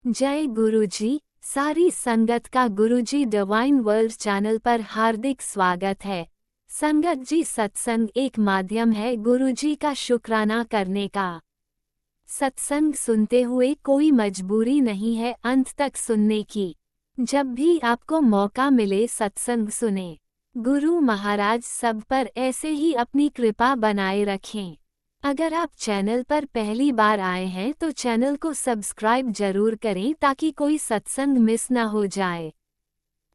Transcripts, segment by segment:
जय गुरुजी। सारी संगत का गुरुजी डिवाइन वर्ल्ड चैनल पर हार्दिक स्वागत है। संगत जी, सत्संग एक माध्यम है गुरुजी का शुक्राना करने का। सत्संग सुनते हुए कोई मजबूरी नहीं है अंत तक सुनने की। जब भी आपको मौका मिले सत्संग सुने। गुरु महाराज सब पर ऐसे ही अपनी कृपा बनाए रखें। अगर आप चैनल पर पहली बार आए हैं तो चैनल को सब्सक्राइब जरूर करें ताकि कोई सत्संग मिस न हो जाए।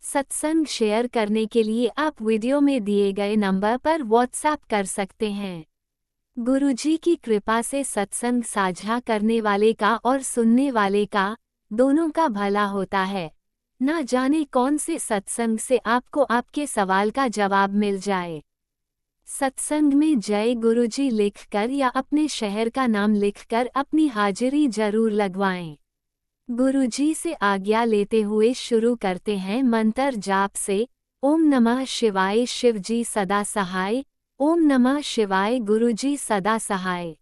सत्संग शेयर करने के लिए आप वीडियो में दिए गए नंबर पर व्हाट्सएप कर सकते हैं। गुरुजी की कृपा से सत्संग साझा करने वाले का और सुनने वाले का दोनों का भला होता है। ना जाने कौन से सत्संग से आपको आपके सवाल का जवाब मिल जाए। सत्संग में जय गुरुजी लिखकर या अपने शहर का नाम लिखकर अपनी हाजिरी जरूर लगवाएं। गुरुजी से आज्ञा लेते हुए शुरू करते हैं मंत्र जाप से। ओम नमः शिवाय शिवजी सदा सहाय। ओम नमः शिवाय गुरुजी सदा सहाय।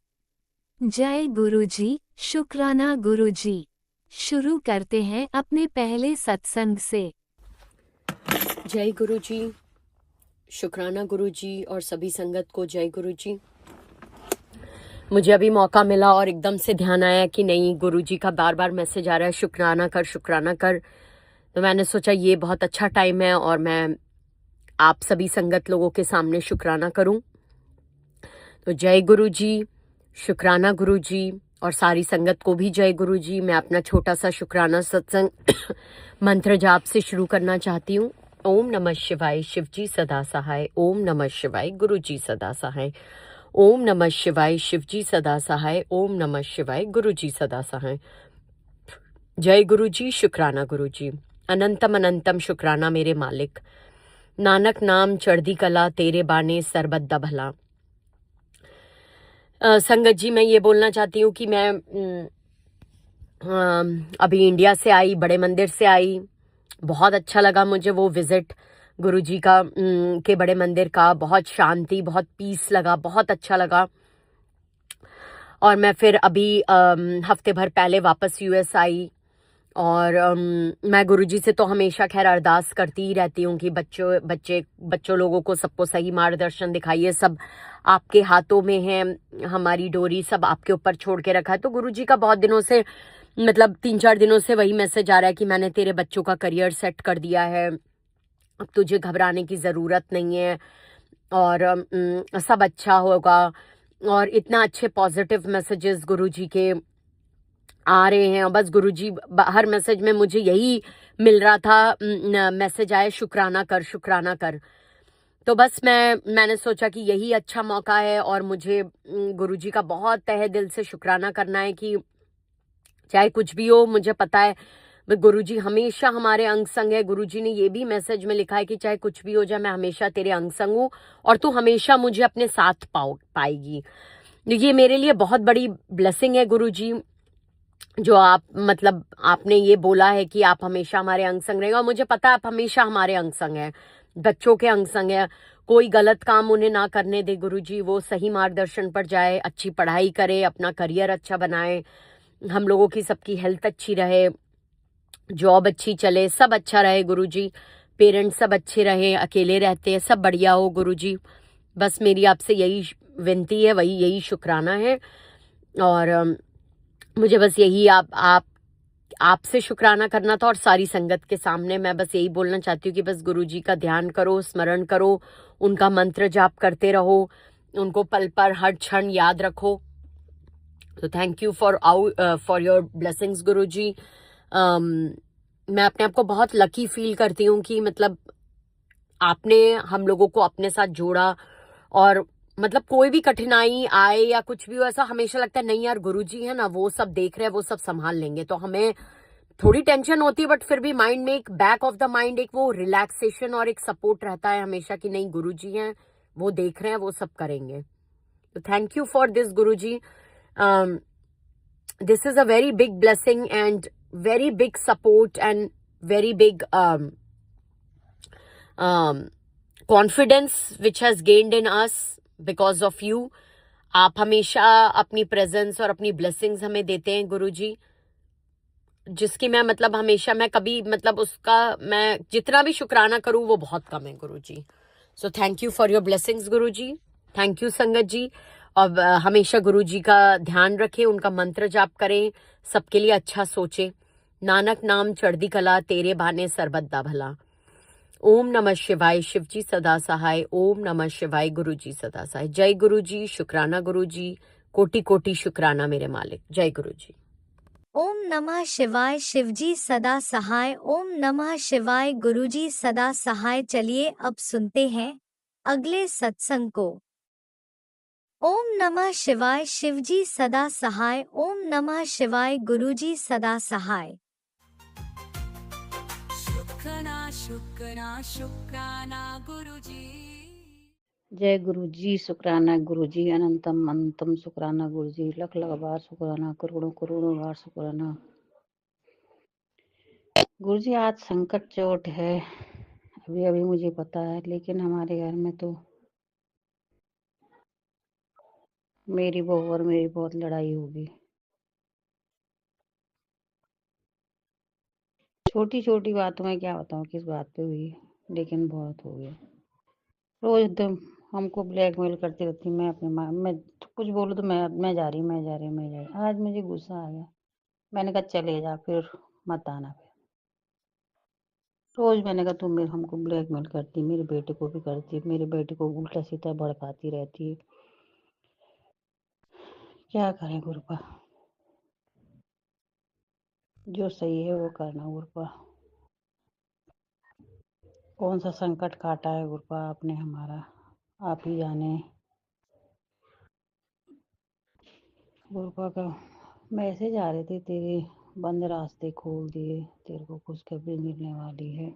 जय गुरुजी, शुक्राना गुरुजी। शुरू करते हैं अपने पहले सत्संग से। जय गुरुजी, शुक्राना गुरुजी और सभी संगत को जय गुरुजी। मुझे अभी मौका मिला और एकदम से ध्यान आया कि नहीं, गुरुजी का बार बार मैसेज आ रहा है शुक्राना कर शुक्राना कर। तो मैंने सोचा ये बहुत अच्छा टाइम है और मैं आप सभी संगत लोगों के सामने शुक्राना करूं। तो जय गुरुजी, शुक्राना गुरुजी और सारी संगत को भी जय गुरुजी। मैं अपना छोटा सा शुक्राना सत्संग मंत्र जाप से शुरू करना चाहती हूँ। ओम नमः शिवाय शिवजी सदा सहाय। ओम नमः शिवाय गुरुजी सदा सहाय। ओम नमः शिवाय शिवजी सदा सहाय। ओम नमः शिवाय गुरुजी सदा सहाय। जय गुरुजी, शुक्राना गुरुजी। अनंतम अनंतम शुक्राना मेरे मालिक। नानक नाम चढ़दी कला, तेरे बाने सरबद्दा भला। संगत जी, मैं ये बोलना चाहती हूँ कि मैं अभी इंडिया से आई, बड़े मंदिर से आई। बहुत अच्छा लगा मुझे वो विजिट गुरुजी का के बड़े मंदिर का। बहुत शांति, बहुत पीस लगा, बहुत अच्छा लगा। और मैं फिर अभी हफ्ते भर पहले वापस यूएस आई। और मैं गुरुजी से तो हमेशा खैर अरदास करती ही रहती हूँ कि बच्चों लोगों को सबको सही मार्गदर्शन दिखाइए। सब आपके हाथों में है, हमारी डोरी सब आपके ऊपर छोड़ के रखा है। तो गुरुजी का बहुत दिनों से, मतलब 3-4 दिनों से वही मैसेज आ रहा है कि मैंने तेरे बच्चों का करियर सेट कर दिया है, अब तुझे घबराने की ज़रूरत नहीं है और सब अच्छा होगा। और इतना अच्छे पॉजिटिव मैसेजेस गुरुजी के आ रहे हैं। और बस गुरुजी हर मैसेज में मुझे यही मिल रहा था, मैसेज आए शुक्राना कर शुक्राना कर। तो बस मैंने सोचा कि यही अच्छा मौका है और मुझे गुरुजी का बहुत तहे दिल से शुक्राना करना है कि चाहे कुछ भी हो। मुझे पता है गुरुजी हमेशा हमारे अंग संग है। गुरुजी ने ये भी मैसेज में लिखा है कि चाहे कुछ भी हो जाए, मैं हमेशा तेरे अंग संग हूँ और तू हमेशा मुझे अपने साथ पाएगी। ये मेरे लिए बहुत बड़ी ब्लेसिंग है गुरुजी, जो आपने ये बोला है कि आप हमेशा हमारे अंग संग रहेंगे। और मुझे पता है आप हमेशा हमारे अंग संग है, बच्चों के अंग संग है। कोई गलत काम उन्हें ना करने दे गुरुजी, वो सही मार्गदर्शन पर जाए, अच्छी पढ़ाई करे, अपना करियर अच्छा बनाए, हम लोगों की सबकी हेल्थ अच्छी रहे, जॉब अच्छी चले, सब अच्छा रहे गुरुजी। पेरेंट्स सब अच्छे रहे, अकेले रहते हैं सब बढ़िया हो गुरुजी। बस मेरी आपसे यही विनती है, यही शुक्राना है। और मुझे बस यही आपसे शुक्राना करना था और सारी संगत के सामने मैं बस यही बोलना चाहती हूँ कि बस गुरुजी का ध्यान करो, स्मरण करो, उनका मंत्र जाप करते रहो, उनको पल पर हर क्षण याद रखो। तो thank you for your blessings Guruji. मैं अपने आप को बहुत लकी फील करती हूँ कि मतलब आपने हम लोगों को अपने साथ जोड़ा। और मतलब कोई भी कठिनाई आए या कुछ भी हो, ऐसा हमेशा लगता है नहीं यार गुरुजी है ना, वो सब देख रहे हैं, वो सब संभाल लेंगे। तो हमें थोड़ी टेंशन होती है, बट फिर भी माइंड में एक बैक ऑफ द माइंड एक वो रिलैक्सेशन और एक सपोर्ट रहता है हमेशा कि नहीं गुरुजी हैं, वो देख रहे हैं, वो सब करेंगे। तो thank you for this Guruji. This is a very big blessing and very big support and very big confidence which has gained in us because of you। आप हमेशा अपनी प्रेजेंस और अपनी ब्लेसिंग्स हमें देते हैं गुरुजी। जिसकी मैं मतलब हमेशा मैं कभी मतलब उसका मैं जितना भी शुक्राना करूँ वो बहुत कम है Guruji. So thank you for your blessings Guruji. Thank you Sangat ji. और हमेशा गुरुजी का ध्यान रखें, उनका मंत्र जाप करें, सबके लिए अच्छा सोचें। नानक नाम चढ़दी कला, तेरे भाने सरबत भला। ओम नमः शिवाय, शिवजी सदा सहाय। ओम नमः शिवाय, गुरुजी सदा सहाय। जय गुरुजी, शुक्राना गुरुजी, कोटि कोटि शुक्राना मेरे मालिक। जय गुरुजी। ओम नमः शिवाय, शिवजी सदा सहाय। ओम नमः शिवाय, गुरुजी सदा सहाय। चलिए अब सुनते हैं अगले सत्संग को। ओम नमः शिवाय, शिवजी सदा सहाय। ओम नमः शिवाय, गुरुजी सदा सहाय। शुक्राना शुक्राना शुक्राना गुरुजी। जय गुरु जी, शुक्राना गुरु जी, अनंतम अनंतम शुक्राना गुरु जी, लख लख बार शुक्राना, करोड़ों करोड़ों बार शुक्राना गुरु जी। आज संकट चोट है, अभी अभी मुझे पता है, लेकिन हमारे घर में तो मेरी बहू और मेरी बहुत लड़ाई होगी। छोटी छोटी बातों में क्या बताऊं किस बात पे हुई, लेकिन बहुत हो गया। रोज एकदम हमको ब्लैकमेल करती रहती। मैं अपने माँ मैं कुछ बोलूं तो मैं जा रही, मैं जा रही, मैं जा रही। आज मुझे गुस्सा आ गया, मैंने कहा चले जा, फिर मत आना। रोज मैंने कहा तुम मेरे हमको ब्लैकमेल करती, मेरे बेटे को भी करती, मेरे बेटे को उल्टा सीधा भड़काती रहती है। क्या करें गुरुपा, जो सही है वो करना गुरुपा। कौन सा संकट काटा है गुरुपा आपने हमारा, आप ही जाने। गुरुपा का मैसेज आ रहे थे, तेरे बंद रास्ते खोल दिए, तेरे को खुशखबरी मिलने वाली है।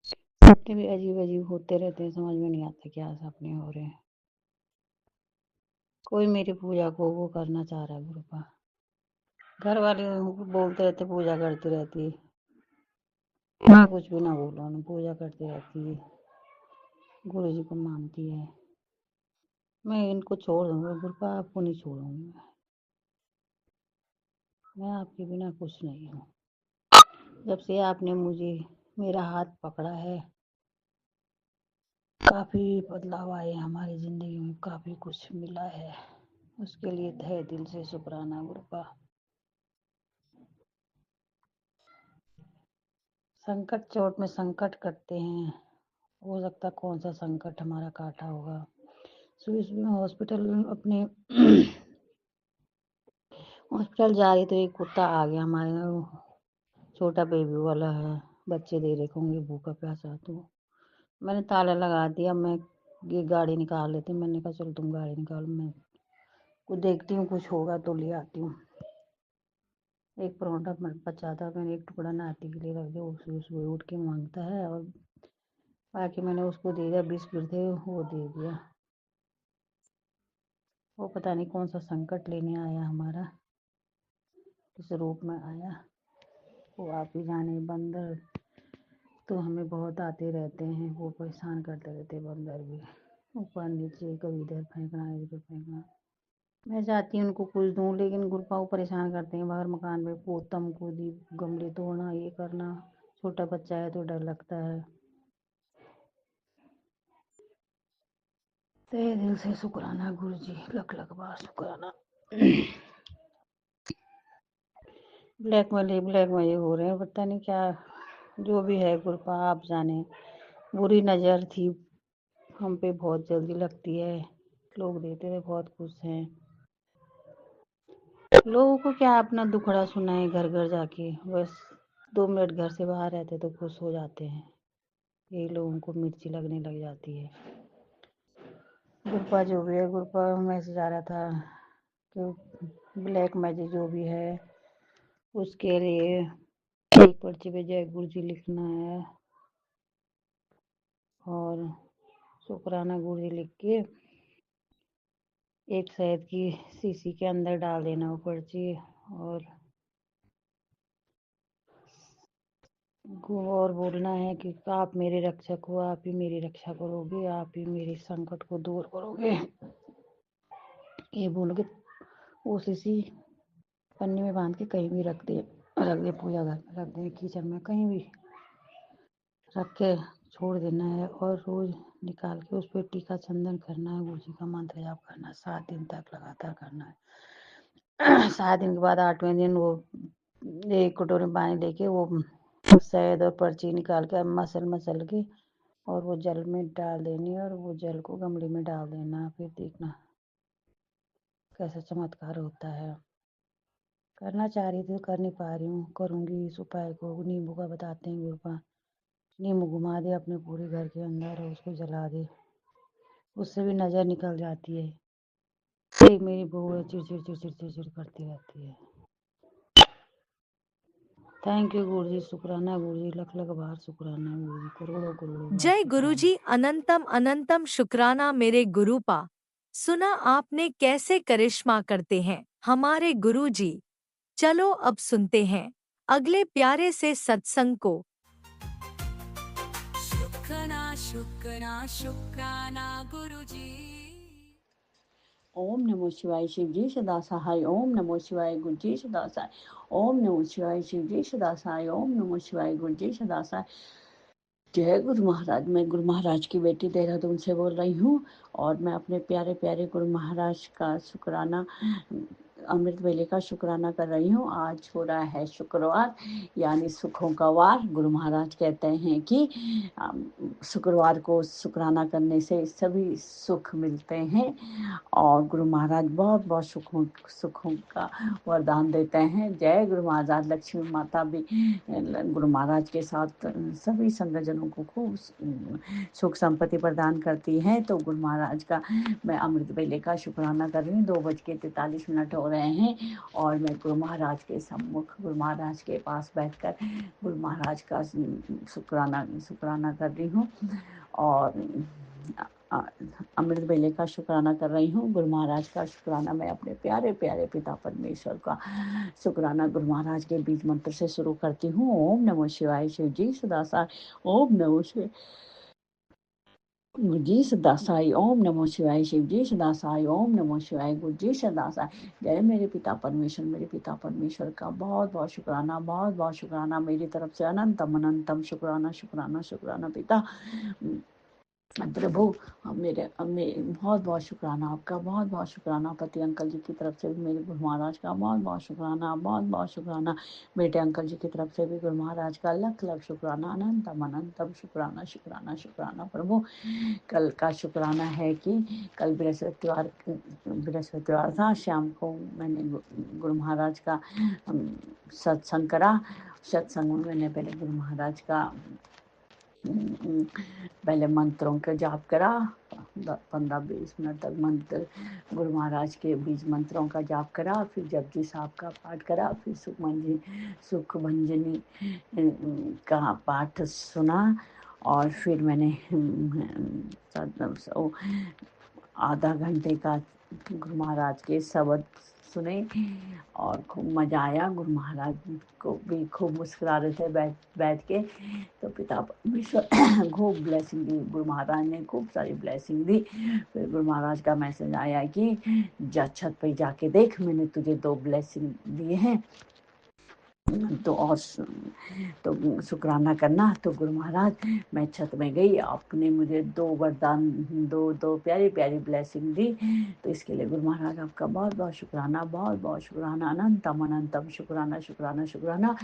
सपने भी अजीब अजीब होते रहते हैं, समझ में नहीं आता क्या सपने हो रहे हैं। कोई मेरी पूजा को वो करना चाह रहा है गुरुपा। घर वाले बोलते रहते पूजा करती रहती है, मैं कुछ भी ना बोला, पूजा करती रहती है, गुरु जी को मानती है। मैं इनको छोड़ दूंगा गुरुपा, आपको नहीं छोड़ूंगी मैं आपके बिना कुछ नहीं हूँ। जब से आपने मुझे मेरा हाथ पकड़ा है, काफी बदलाव आए हमारी जिंदगी में, काफी कुछ मिला है, उसके लिए तहे दिल से शुक्राना गुरुपा। संकट चोट में संकट कटते हैं, हो सकता कौन सा संकट हमारा काटा होगा। सुबह सुबह हॉस्पिटल अपने हॉस्पिटल जा रही तो एक कुत्ता आ गया हमारे, छोटा बेबी वाला है, बच्चे दे रखे होंगे भूखा प्यासा। तो मैंने ताला लगा दिया, मैं ये गाड़ी निकाल लेती, मैंने कहा चलो तुम गाड़ी निकालो, मैं कुछ देखती हूँ, कुछ होगा तो ले आती हूँ। एक परोंठा बचा था, मैंने एक टुकड़ा नाती के लिए रख दिया, उसे सुबह उठ के मांगता है, और बाकी मैंने उसको दे दिया, बिस्किट थे वो दे दिया। वो पता नहीं कौन सा संकट लेने आया हमारा, किस रूप में आया वो आप ही जाने। बंदर तो हमें बहुत आते रहते हैं, वो परेशान करते रहते हैं बंदर भी, ऊपर नीचे, कभी इधर फेंकना इधर फेंकना। मैं चाहती हूँ उनको कुछ दूँ, लेकिन गुरपाऊ परेशान करते हैं, बाहर मकान में पोतम कूदी, गमले तोड़ना, ये करना। छोटा बच्चा है तो डर लगता है। तहे दिल से शुक्राना गुरु जी, लख लख बार शुक्राना। ब्लैक मेल हो रहे हैं, पता नहीं क्या, जो भी है गुरपा आप जाने। बुरी नज़र थी हम पे, बहुत जल्दी लगती है, लोग देते थे बहुत खुश हैं। लोगों को क्या अपना दुखड़ा सुनाए घर घर जाके, बस 2 मिनट घर से बाहर रहते तो खुश हो जाते हैं, यही लोगों को मिर्ची लगने लग जाती है। गुरपा जो भी है गुरपा, मैसेज आ रहा था कि ब्लैक मैजिक जो भी है उसके लिए एक पर्ची पे जय गुरु जी लिखना है, और शुक्राना गुरु जी लिख के एक शहद की शीशी के अंदर डाल देना वो पर्ची, और बोलना है कि आप मेरे रक्षक हो, आप ही मेरी रक्षा करोगे, आप ही मेरे संकट को दूर करोगे, ये बोल के वो शीशी पन्नी में बांध के कहीं भी रख दे, पूजा घर में रख दे, किचन में कहीं भी रख के छोड़ देना है। और रोज निकाल के उस पर टीका चंदन करना है, गुरु जी का मंत्र जाप करना है, 7 दिन तक लगातार करना है। 7 दिन के बाद 8वें दिन वो एक कटोरी में पानी लेके वो शहद और पर्ची निकाल के मसल के और वो जल में डाल देनी है, और वो जल को गमले में डाल देना। फिर देखना कैसा चमत्कार होता है। करना चाह रही थी, कर नहीं पा रही हूँ, करूँगी इस उपाय को। नींबू का बताते हैं गुरुपा, नींबू घुमा दे अपने पूरे घर के अंदर और उसको जला दे, उससे भी नजर निकल जाती है। एक मेरी बहू है, चिड़चिड़ चिड़चिड़ चिड़चिड़ करती रहती है। थैंक यू गुरु जी, शुक्राना गुरु जी, लख लख बार शुक्राना गुरु जी, करोड़ों करोड़ों बार जय शुक्राना। गुरुजी, अनंतम अनंतम शुक्राना मेरे गुरुपा। सुना आपने कैसे करिश्मा करते हैं हमारे गुरुजी। चलो अब सुनते हैं अगले प्यारे से सत्संग को। शुक्राना शुक्राना शुक्राना गुरुजी। ओम नमो शिवाय शिवजी सदा सहाय। ओम नमो शिवाय गुरुजी सदा सहाय। ओम नमो शिवाय शिवजी सदा सहाय। ओम नमो शिवाय गुरुजी सदा सहाय। जय गुरु महाराज। मैं गुरु महाराज की बेटी देहरादून से बोल रही हूँ और मैं अपने प्यारे प्यारे गुरु महाराज का शुक्राना, अमृत वेले का शुक्राना कर रही हूँ। आज हो रहा है शुक्रवार, यानी सुखों का वार। गुरु महाराज कहते हैं कि शुक्रवार को शुक्राना करने से सभी सुख मिलते हैं और गुरु महाराज बहुत बहुत सुखों का वरदान देते हैं। जय गुरु महाराज। लक्ष्मी माता भी गुरु महाराज के साथ सभी संगजनों को खूब सुख संपत्ति प्रदान करती है। तो गुरु महाराज का मैं अमृत वेले का शुक्राना कर रही हूँ। 2:43 हो रहे हैं और मैं गुरु महाराज के सम्मुख, गुरु महाराज के पास बैठकर गुरु महाराज का शुक्राना कर रही हूँ और अमृत वेले का शुक्राना कर रही हूँ। गुरु महाराज का शुक्राना मैं अपने प्यारे प्यारे पिता परमेश्वर का शुक्राना गुरु महाराज के बीज मंत्र से शुरू करती हूँ। ओम नमो शिवाय शिवजी सदा सहाय। ओम नमो शिवाय गुरुजी सदा सहाय। ओम नमो शिवाय शिवजी सदा सहाय। ओम नमो शिवाय गुरुजी सदा सहाय। जय मेरे पिता परमेश्वर। मेरे पिता परमेश्वर का बहुत बहुत शुक्राना, बहुत बहुत शुक्राना मेरी तरफ से। अनंतम अनंतम शुक्राना शुक्राना शुक्राना पिता प्रभु। मेरे बहुत बहुत शुक्राना आपका, बहुत बहुत शुक्राना पति अंकल जी की तरफ से भी मेरे गुरु महाराज का बहुत बहुत शुक्राना, बहुत बहुत शुक्राना बेटे अंकल जी की तरफ से भी गुरु महाराज का लख लख शुक्राना, अनंतम अनंतम शुक्राना शुक्राना शुक्राना प्रभु। कल का शुक्राना है कि कल बृहस्पतिवार था। शाम को मैंने गुरु महाराज का सत्संग करा। सत्संग में मैंने पहले गुरु महाराज का पहले मंत्रों का जाप करा। 15-20 मिनट तक मंत्र गुरु महाराज के बीज मंत्रों का जाप करा। फिर जपजी साहब का पाठ करा। फिर सुख भंजनी का पाठ सुना और फिर मैंने आधा घंटे का गुरु महाराज के शब्द सुने और खूब मजा आया। गुरु महाराज को भी खूब मुस्कुरा रहे थे बैठ के। तो पिता परमेश्वर खूब ब्लेसिंग दी। गुरु महाराज ने खूब सारी ब्लेसिंग दी। फिर गुरु महाराज का मैसेज आया कि जा छत पे जाके देख, मैंने तुझे 2 ब्लेसिंग दिए हैं तो शुक्राना करना। तो गुरु महाराज मैं छत में गई, आपने मुझे 2 वरदान, दो प्यारी प्यारी ब्लेसिंग दी। तो इसके लिए गुरु महाराज आपका बहुत बहुत शुक्राना, बहुत बहुत शुक्राना, अनंतम अनंतम शुक्राना शुक्राना शुक्राना।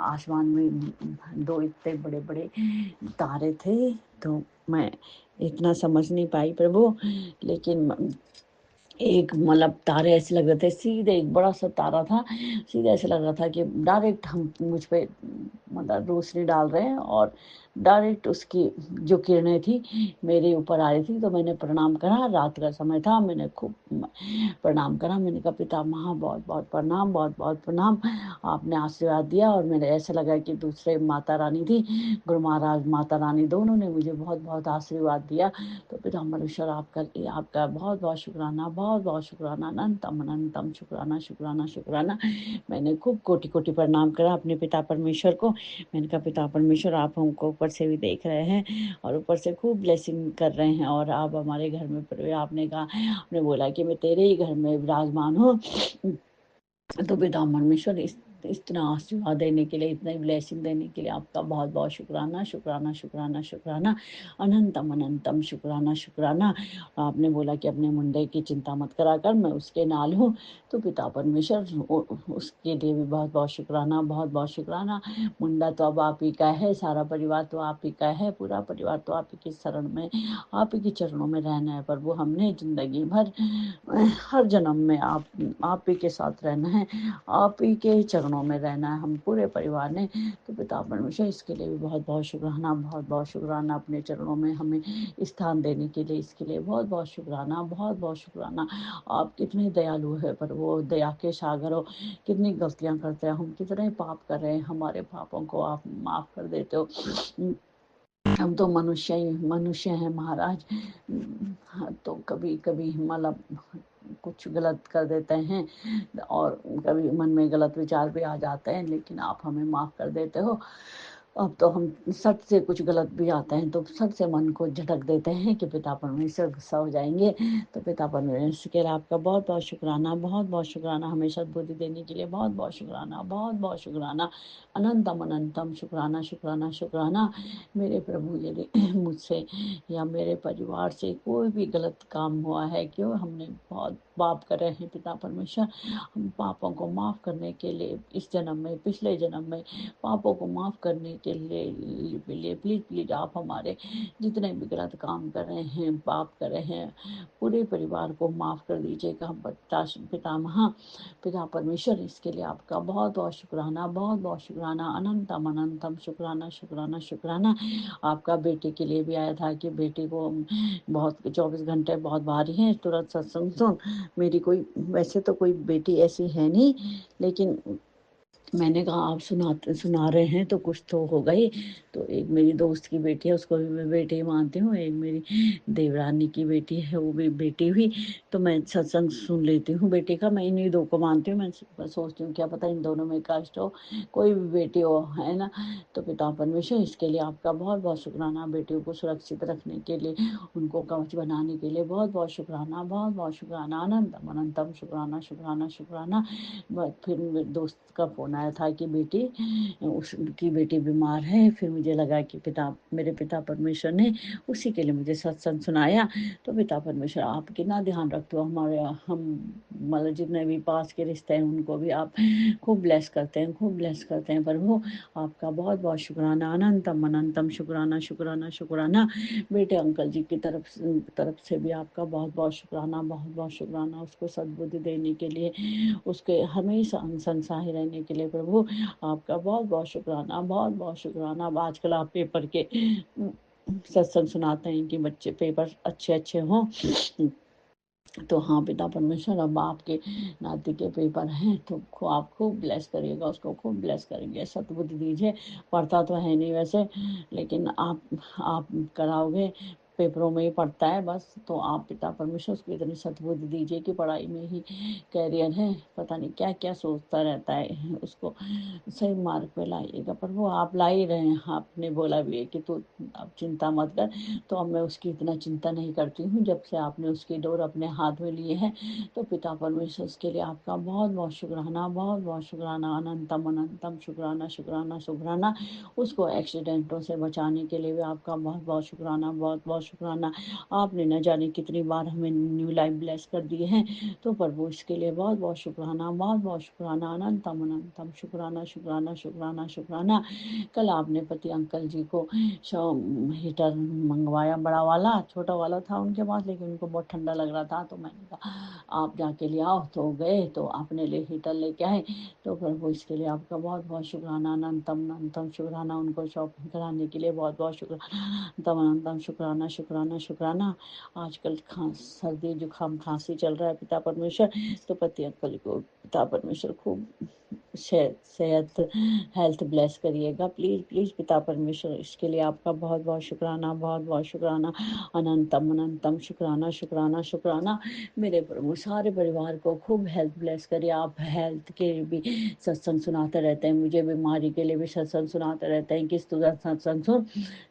आसमान में 2 इतने बड़े बड़े तारे थे तो मैं इतना समझ नहीं पाई प्रभु, लेकिन एक मतलब तारे ऐसे लग रहे थे सीधे, एक बड़ा सा तारा था, सीधे ऐसे लग रहा था कि डायरेक्ट हम मुझ पे मतलब रोशनी डाल रहे हैं और डायरेक्ट उसकी जो किरणें थी मेरे ऊपर आ रही थी। तो मैंने प्रणाम करा। रात का समय था, मैंने खूब प्रणाम करा। मैंने कहा पिता महा बहुत बहुत प्रणाम, बहुत बहुत प्रणाम, आपने आशीर्वाद दिया। और मेरे ऐसा लगा कि दूसरे माता रानी थी, गुरु महाराज माता रानी दोनों ने मुझे बहुत बहुत आशीर्वाद दिया। तो पिता परमेश्वर आपका बहुत बहुत शुक्राना, बहुत बहुत शुक्राना, अनंतम अनंतम शुक्राना शुक्राना शुक्राना। मैंने खूब कोटि कोटि प्रणाम करा अपने पिता परमेश्वर को। मैंने कहा पिता परमेश्वर आप हमको ऊपर से भी देख रहे हैं और ऊपर से खूब ब्लेसिंग कर रहे हैं और आप हमारे घर में आपने बोला कि मैं तेरे ही घर में विराजमान हूँ तो पिता परमेश्वर इतना आशीर्वाद देने के लिए, इतनी ब्लेसिंग देने के लिए आपका बहुत बहुत शुक्राना, शुक्राना, शुक्राना, शुक्राना, अनंतम अनंतम शुक्राना, शुक्राना। आपने बोला कि अपने मुंडे की चिंता मत करा कर, मैं उसके नाल हूँ। तो पिता परमेश्वर उसके लिए भी बहुत बहुत शुक्राना, बहुत बहुत शुक्राना। मुंडा तो अब आप ही का है, सारा परिवार तो आप ही का है, पूरा परिवार तो आप ही के शरण में, आप ही के चरणों में रहना है प्रभु। हमने जिंदगी भर हर जन्म में आप ही के साथ रहना है, आप ही के चरणों में रहना है, हम पूरे परिवार ने। तो पिता परमेश्वर इसके लिए भी बहुत बहुत शुक्राना, बहुत बहुत शुक्राना। अपने चरणों में हमें स्थान देने के लिए, इसके लिए बहुत बहुत शुक्राना, बहुत बहुत शुक्राना। आप कितने दयालु है, पर वो दया के सागर हो। कितनी गलतियां करते हैं हम, कितने पाप कर रहे हैं, हमारे पापों को आप माफ कर देते हो। हम तो मनुष्य हैं महाराज। तो कभी कभी मतलब कुछ गलत कर देते हैं, और कभी मन में गलत विचार भी आ जाते हैं, लेकिन आप हमें माफ कर देते हो। अब तो हम सच से कुछ गलत भी आते हैं तो सच से मन को झटक देते हैं कि पिता परमेश्वर गुस्सा हो जाएंगे। तो पिता परमेश्वर के लिए आपका बहुत बहुत शुक्राना, बहुत बहुत शुक्राना। हमें सद्बुद्धि देने के लिए बहुत बहुत शुक्राना, बहुत बहुत शुक्राना, अनंतम अनंतम शुक्राना, शुक्राना, शुक्राना। मेरे प्रभु, यदि मुझसे या मेरे परिवार से कोई भी गलत काम हुआ है, क्यों हमने बहुत पाप करे हैं पिता परमेश्वर, हम पापों को माफ करने के लिए इस जन्म में, पिछले जन्म में पापों को माफ करने के लिए प्लीज प्लीज आप हमारे जितने भी गलत काम कर रहे हैं, पाप कर रहे हैं, पूरे परिवार को माफ कर दीजिएगा। पिता परमेश्वर, इसके लिए आपका बहुत बहुत शुक्राना, बहुत बहुत शुक्राना, अनंतम अनंतम शुक्राना, शुक्राना, शुक्राना। आपका बेटे के लिए भी आया था कि बेटे को बहुत 24 घंटे बहुत भारी हैं, तुरंत सत्संग सुन। मेरी कोई वैसे तो कोई बेटी ऐसी है नहीं, लेकिन मैंने कहा आप सुना रहे हैं तो कुछ तो होगा ही। तो एक मेरी दोस्त की बेटी है, उसको भी मैं बेटी मानती हूँ। एक मेरी देवरानी की बेटी है, वो भी बेटी हुई। तो मैं सत्संग सुन लेती हूँ बेटी का। मैं इन्हीं दो को मानती हूँ। मैं सोचती हूँ क्या पता इन दोनों में कष्ट हो, कोई भी बेटी हो, है ना। तो पिता परमेश्वर, इसके लिए आपका बहुत बहुत शुक्राना। बेटियों को सुरक्षित रखने के लिए, उनको कवच बनाने के लिए बहुत बहुत शुक्राना, बहुत बहुत शुक्राना, अनंतम अनंतम शुक्राना, शुक्राना, शुक्राना। फिर मेरे दोस्त का फोन आया था कि उसकी बेटी बीमार है। फिर मुझे लगा कि मेरे पिता परमेश्वर ने उसी के लिए मुझे सत्संग सुनाया। तो पिता परमेश्वर, आप कितना ध्यान रखते हो हमारे, हम मतलब जितने भी पास के रिश्ते हैं उनको भी आप खूब ब्लेस करते हैं, खूब ब्लेस करते हैं प्रभु। आपका बहुत बहुत शुक्राना, अनंतम अनंतम शुक्राना, शुक्राना, शुक्राना। बेटे अंकल जी की तरफ से भी आपका बहुत बहुत शुक्राना, बहुत बहुत शुक्राना। उसको सद्बुद्धि देने के लिए, उसके हमेशा संसाही रहने के लिए प्रभु आपका बहुत बहुत शुक्राना, बहुत बहुत शुक्राना। अब आजकल आप पेपर के सत्संग सुनाते हैं कि बच्चे पेपर अच्छे अच्छे हों। तो हाँ पिता परमेश्वर, अब आपके नाती के पेपर हैं तो आप खूब ब्लेस करिएगा, उसको खूब ब्लेस करेंगे, सद्बुद्धि दीजिए। पढ़ता तो है नहीं वैसे, लेकिन आप कराओगे, पेपरों में ही पढ़ता है बस। तो आप पिता परमेश्वर उसको इतनी सद्बुद्धि दीजिए कि पढ़ाई में ही कैरियर है, पता नहीं क्या क्या सोचता रहता है, उसको सही मार्ग पे लाइएगा। पर वो आप ला ही रहे हैं। आपने बोला भी है कि तू अब चिंता मत कर। तो अब मैं उसकी इतना चिंता नहीं करती हूँ, जब से आपने उसकी डोर अपने हाथ में लिए हैं। तो पिता परमेश्वर, उसके लिए आपका बहुत बहुत शुक्राना, बहुत बहुत शुक्राना, अनंतम अनंतम शुक्राना, शुक्राना, शुक्राना। उसको एक्सीडेंटों से बचाने के लिए भी आपका बहुत बहुत शुक्राना, बहुत बहुत शुक्राना। आपने न जाने कितनी बार हमें न्यू लाइफ ब्लेस कर दिए हैं। तो प्रभु, इसके लिए बहुत बहुत शुक्राना, बहुत बहुत शुक्राना, अनंतम अनंतम शुक्राना, शुक्राना, शुक्राना, शुक्राना। कल आपने पति अंकल जी को हीटर मंगवाया, बड़ा वाला, छोटा वाला था उनके पास, लेकिन उनको बहुत ठंडा लग रहा था। तो मैंने कहा आप जाके ले आओ। तो गए तो अपने लिए हीटर लेके आए। तो प्रभु, इसके लिए आपका बहुत बहुत शुक्राना, अनंतम अनंतम शुक्राना। उनको शॉपिंग कराने के लिए बहुत बहुत शुक्राना, अनंतम अनंतम शुक्राना, शुक्राना, शुक्राना। आजकल सर्दी जुकाम खांसी चल रहा है पिता परमेश्वर। तो पति अंकल को पिता परमेश्वर खूब सेहत हेल्थ ब्लेस करिएगा, प्लीज प्लीज पिता परमेश्वर। इसके लिए आपका बहुत बहुत शुक्राना, बहुत बहुत शुक्राना, अनंतम अनंतम शुक्राना, शुक्राना, शुक्राना। मेरे प्रभु, सारे परिवार को खूब हेल्थ ब्लेस करिए। आप हेल्थ के भी सत्संग सुनाते रहते हैं, मुझे बीमारी के लिए भी सत्संग सुनाते रहते हैं। किस तरह सत्संग सुन,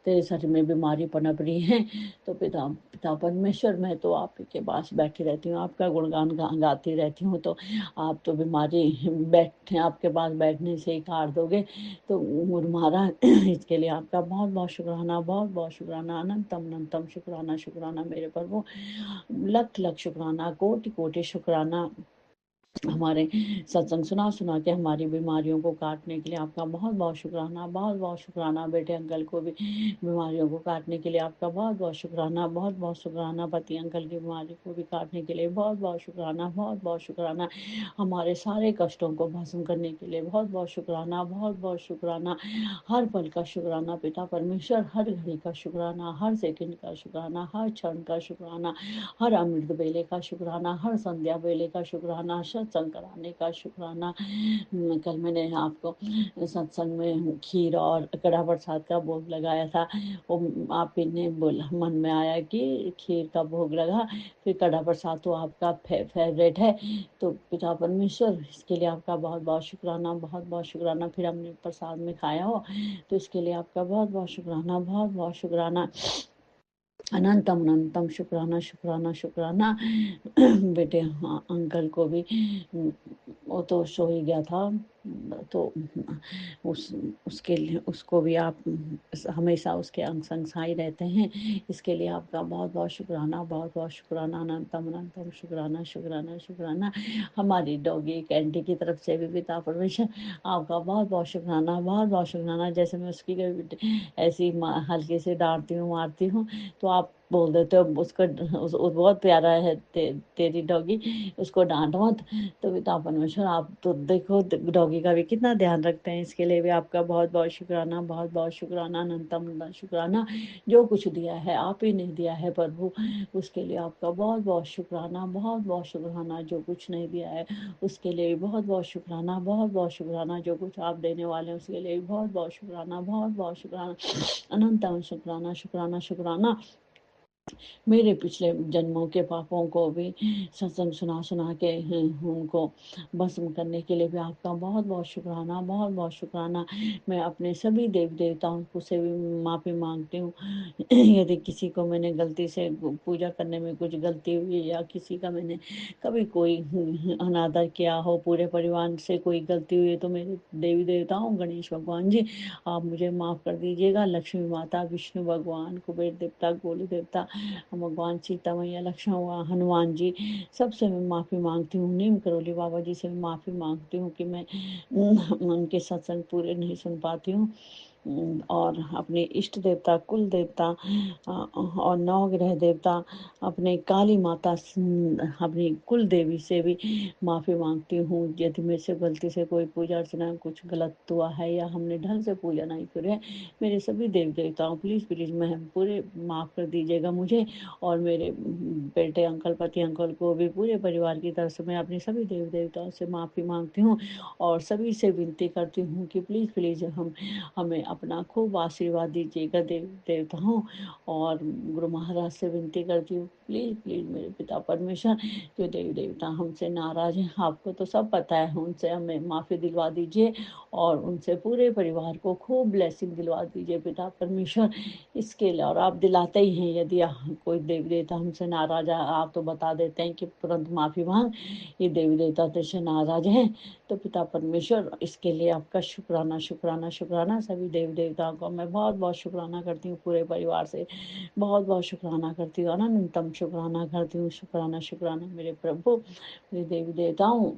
तेरे शरीर में बीमारी पनप रही है तो पिता पिता परमेश्वर, मैं तो आप ही के पास बैठी रहती हूँ, आपका गुणगान गाती रहती हूँ, तो आप तो बीमारी बैठे आपके पास बैठने से ही काट दोगे। तो गुरु महाराज इसके लिए आपका बहुत बहुत शुक्राना, बहुत बहुत शुक्राना, अनंतम अनंतम शुक्राना, शुक्राना मेरे प्रभु, लख लख शुक्राना, कोटि कोटि शुक्राना। हमारे सत्संग सुना सुना के हमारी बीमारियों को काटने के लिए आपका बहुत बहुत शुक्राना, बहुत बहुत शुक्राना। बेटे अंकल को भी बीमारियों को काटने के लिए आपका बहुत बहुत शुक्राना, बहुत बहुत शुक्राना। पति अंकल की बीमारी को भी काटने के लिए बहुत बहुत शुक्राना, बहुत बहुत शुक्राना। हमारे सारे कष्टों को भस्म करने के लिए बहुत बहुत शुक्राना, बहुत बहुत शुक्राना। हर पल का शुक्राना पिता परमेश्वर, हर घड़ी का शुक्राना, हर सेकंड का शुक्राना, हर क्षण का शुक्राना, हर अमृत बेले का शुक्राना, हर संध्या बेले का शुक्राना, सत्संग कराने का शुक्राना। कल मैंने आपको सत्संग में खीर और कड़ा प्रसाद का भोग लगाया था, वो आप ही ने बोला, मन में आया कि खीर का भोग लगा, फिर कड़ा प्रसाद तो आपका फेवरेट है, तो पिता परमेश्वर इसके लिए आपका बहुत बहुत शुक्राना, बहुत बहुत शुक्राना। फिर हमने प्रसाद में खाया हो तो इसके लिए आपका बहुत बहुत शुक्राना, बहुत बहुत शुक्राना, अनंतम अनंतम शुक्राना, शुक्राना शुक्राना। बेटे हाँ, अंकल को भी वो तो सो ही गया था, तो उसके लिए उसको भी आप हमेशा उसके अंग संग साई रहते हैं, इसके लिए आपका बहुत बहुत शुक्राना, बहुत बहुत शुक्राना, अनंतम अनंतम शुक्राना, शुक्राना शुक्राना। हमारी डॉगी कैंडी की तरफ से भी पिता परमेश्वर आपका बहुत बहुत शुक्राना, बहुत बहुत शुक्राना। जैसे मैं उसकी ऐसी हल्के से डांटती हूँ, मारती हूँ, तो आप बोल देते हो उसको बहुत प्यारा है तेरी डॉगी, उसको डांट मत। तो पिता परमेश्वर आप तो देखो डॉगी का भी कितना ध्यान रखते हैं, इसके लिए भी आपका बहुत बहुत शुक्राना, बहुत बहुत शुक्राना, अनंतम शुक्राना। जो कुछ दिया है आप ही ने दिया है प्रभु, उसके लिए आपका बहुत बहुत शुक्राना, बहुत बहुत शुक्राना। जो कुछ नहीं दिया है उसके लिए भी बहुत बहुत शुक्राना, बहुत बहुत शुक्राना। जो कुछ आप देने वाले हैं उसके लिए भी बहुत बहुत शुक्राना, बहुत बहुत शुक्राना, अनंतम शुक्राना, शुक्राना शुक्राना। मेरे पिछले जन्मों के पापों को भी सत्संग सुना सुना के उनको भस्म करने के लिए भी आपका बहुत बहुत शुक्राना, बहुत बहुत शुक्राना। मैं अपने सभी देव देवताओं को से भी माफ़ी मांगती हूँ। यदि किसी को मैंने गलती से पूजा करने में कुछ गलती हुई, या किसी का मैंने कभी कोई अनादर किया हो, पूरे परिवार से कोई गलती हुई है, तो मेरे देवी देवताओं, गणेश भगवान जी आप मुझे माफ़ कर दीजिएगा। लक्ष्मी माता, विष्णु भगवान, कुबेर देवता, गोलू देवता, भगवान सीता मैया, लक्ष्मण, हनुमान जी, सबसे मैं माफ़ी मांगती हूँ। नीम करोली बाबा जी से माफ़ी मांगती हूँ कि मैं उनके सत्संग पूरे नहीं सुन पाती हूँ। और अपने इष्ट देवता, कुल देवता और नवग्रह देवता, अपने काली माता, अपनी कुल देवी से भी माफ़ी मांगती हूँ। यदि मेरे से गलती से कोई पूजा अर्चना कुछ गलत हुआ है, या हमने ढंग से पूजा नहीं करी है, मेरे सभी देव देवताओं प्लीज़ प्लीज़ मैं पूरे माफ़ कर दीजिएगा मुझे, और मेरे बेटे अंकल, पति अंकल को भी, पूरे परिवार की तरफ से मैं अपने सभी देव देवताओं से माफ़ी मांगती हूँ, और सभी से विनती करती हूँ कि प्लीज़ प्लीज़ हमें अपना खूब आशीर्वाद दीजिएगा देव देवताओं। और गुरु महाराज से विनती करती हूँ, प्लीज़ प्लीज़ मेरे पिता परमेश्वर, जो देवी देवता हमसे नाराज़ हैं, आपको तो सब पता है, उनसे हमें माफ़ी दिलवा दीजिए, और उनसे पूरे परिवार को खूब ब्लेसिंग दिलवा दीजिए पिता परमेश्वर। इसके लिए, और आप दिलाते ही हैं, यदि कोई देवी देवता हमसे नाराज़ है, आप तो बता देते हैं कि तुरंत माफ़ी मांग, ये देवी देवता तुझसे नाराज़ हैं। तो पिता परमेश्वर इसके लिए आपका शुक्राना, शुक्राना, शुक्राना। सभी देव देवताओं को मैं बहुत बहुत शुक्राना करती हूँ, पूरे परिवार से बहुत बहुत शुक्राना करती हूँ, अनंतम शुक्राना करती हूँ। शुक्राना शुक्राना मेरे प्रभु, मेरे देवी देवताओं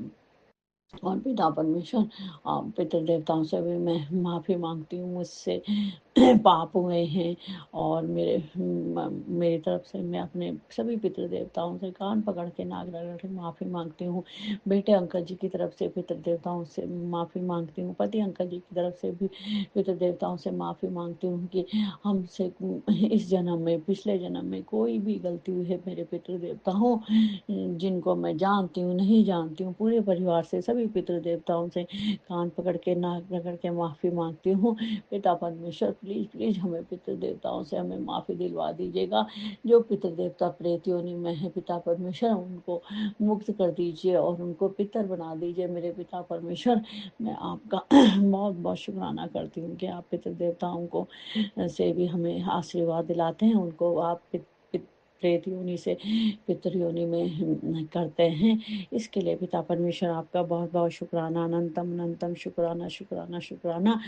और पिता परमेश्वर। पितृ देवताओं से भी मैं माफ़ी मांगती हूँ, मुझसे पाप हुए हैं, और मेरी तरफ से मैं अपने सभी पितृ देवताओं से कान पकड़ के नाक रगड़ के माफ़ी मांगती हूँ। बेटे अंकल जी की तरफ से पितृ देवताओं से माफ़ी मांगती हूँ। पति अंकल जी की तरफ से भी पितृ देवताओं से माफ़ी मांगती हूँ कि हमसे इस जन्म में, पिछले जन्म में कोई भी गलती हुई है मेरे पितृ देवताओं, जिनको मैं जानती हूँ, नहीं जानती हूँ, पूरे परिवार से, सभी सभी पितृ देवताओं से कान पकड़ के नाक रगड़ के माफ़ी मांगती हूँ। पिता परमेश्वर प्लीज़ प्लीज़ हमें पितृ देवताओं से हमें माफ़ी दिलवा दीजिएगा। जो पितृ देवता प्रेत योनि में है पिता परमेश्वर उनको मुक्त कर दीजिए और उनको पितर बना दीजिए। मेरे पिता परमेश्वर, मैं आपका बहुत बहुत शुक्राना करती हूँ कि आप पितृ देवताओं को से भी हमें आशीर्वाद दिलाते हैं। उनको आप प्रेत योनि से पितृ योनि में करते हैं। इसके लिए पिता परमेश्वर आपका बहुत बहुत शुक्राना, अनंतम अनंतम शुक्राना शुक्राना शुक्राना,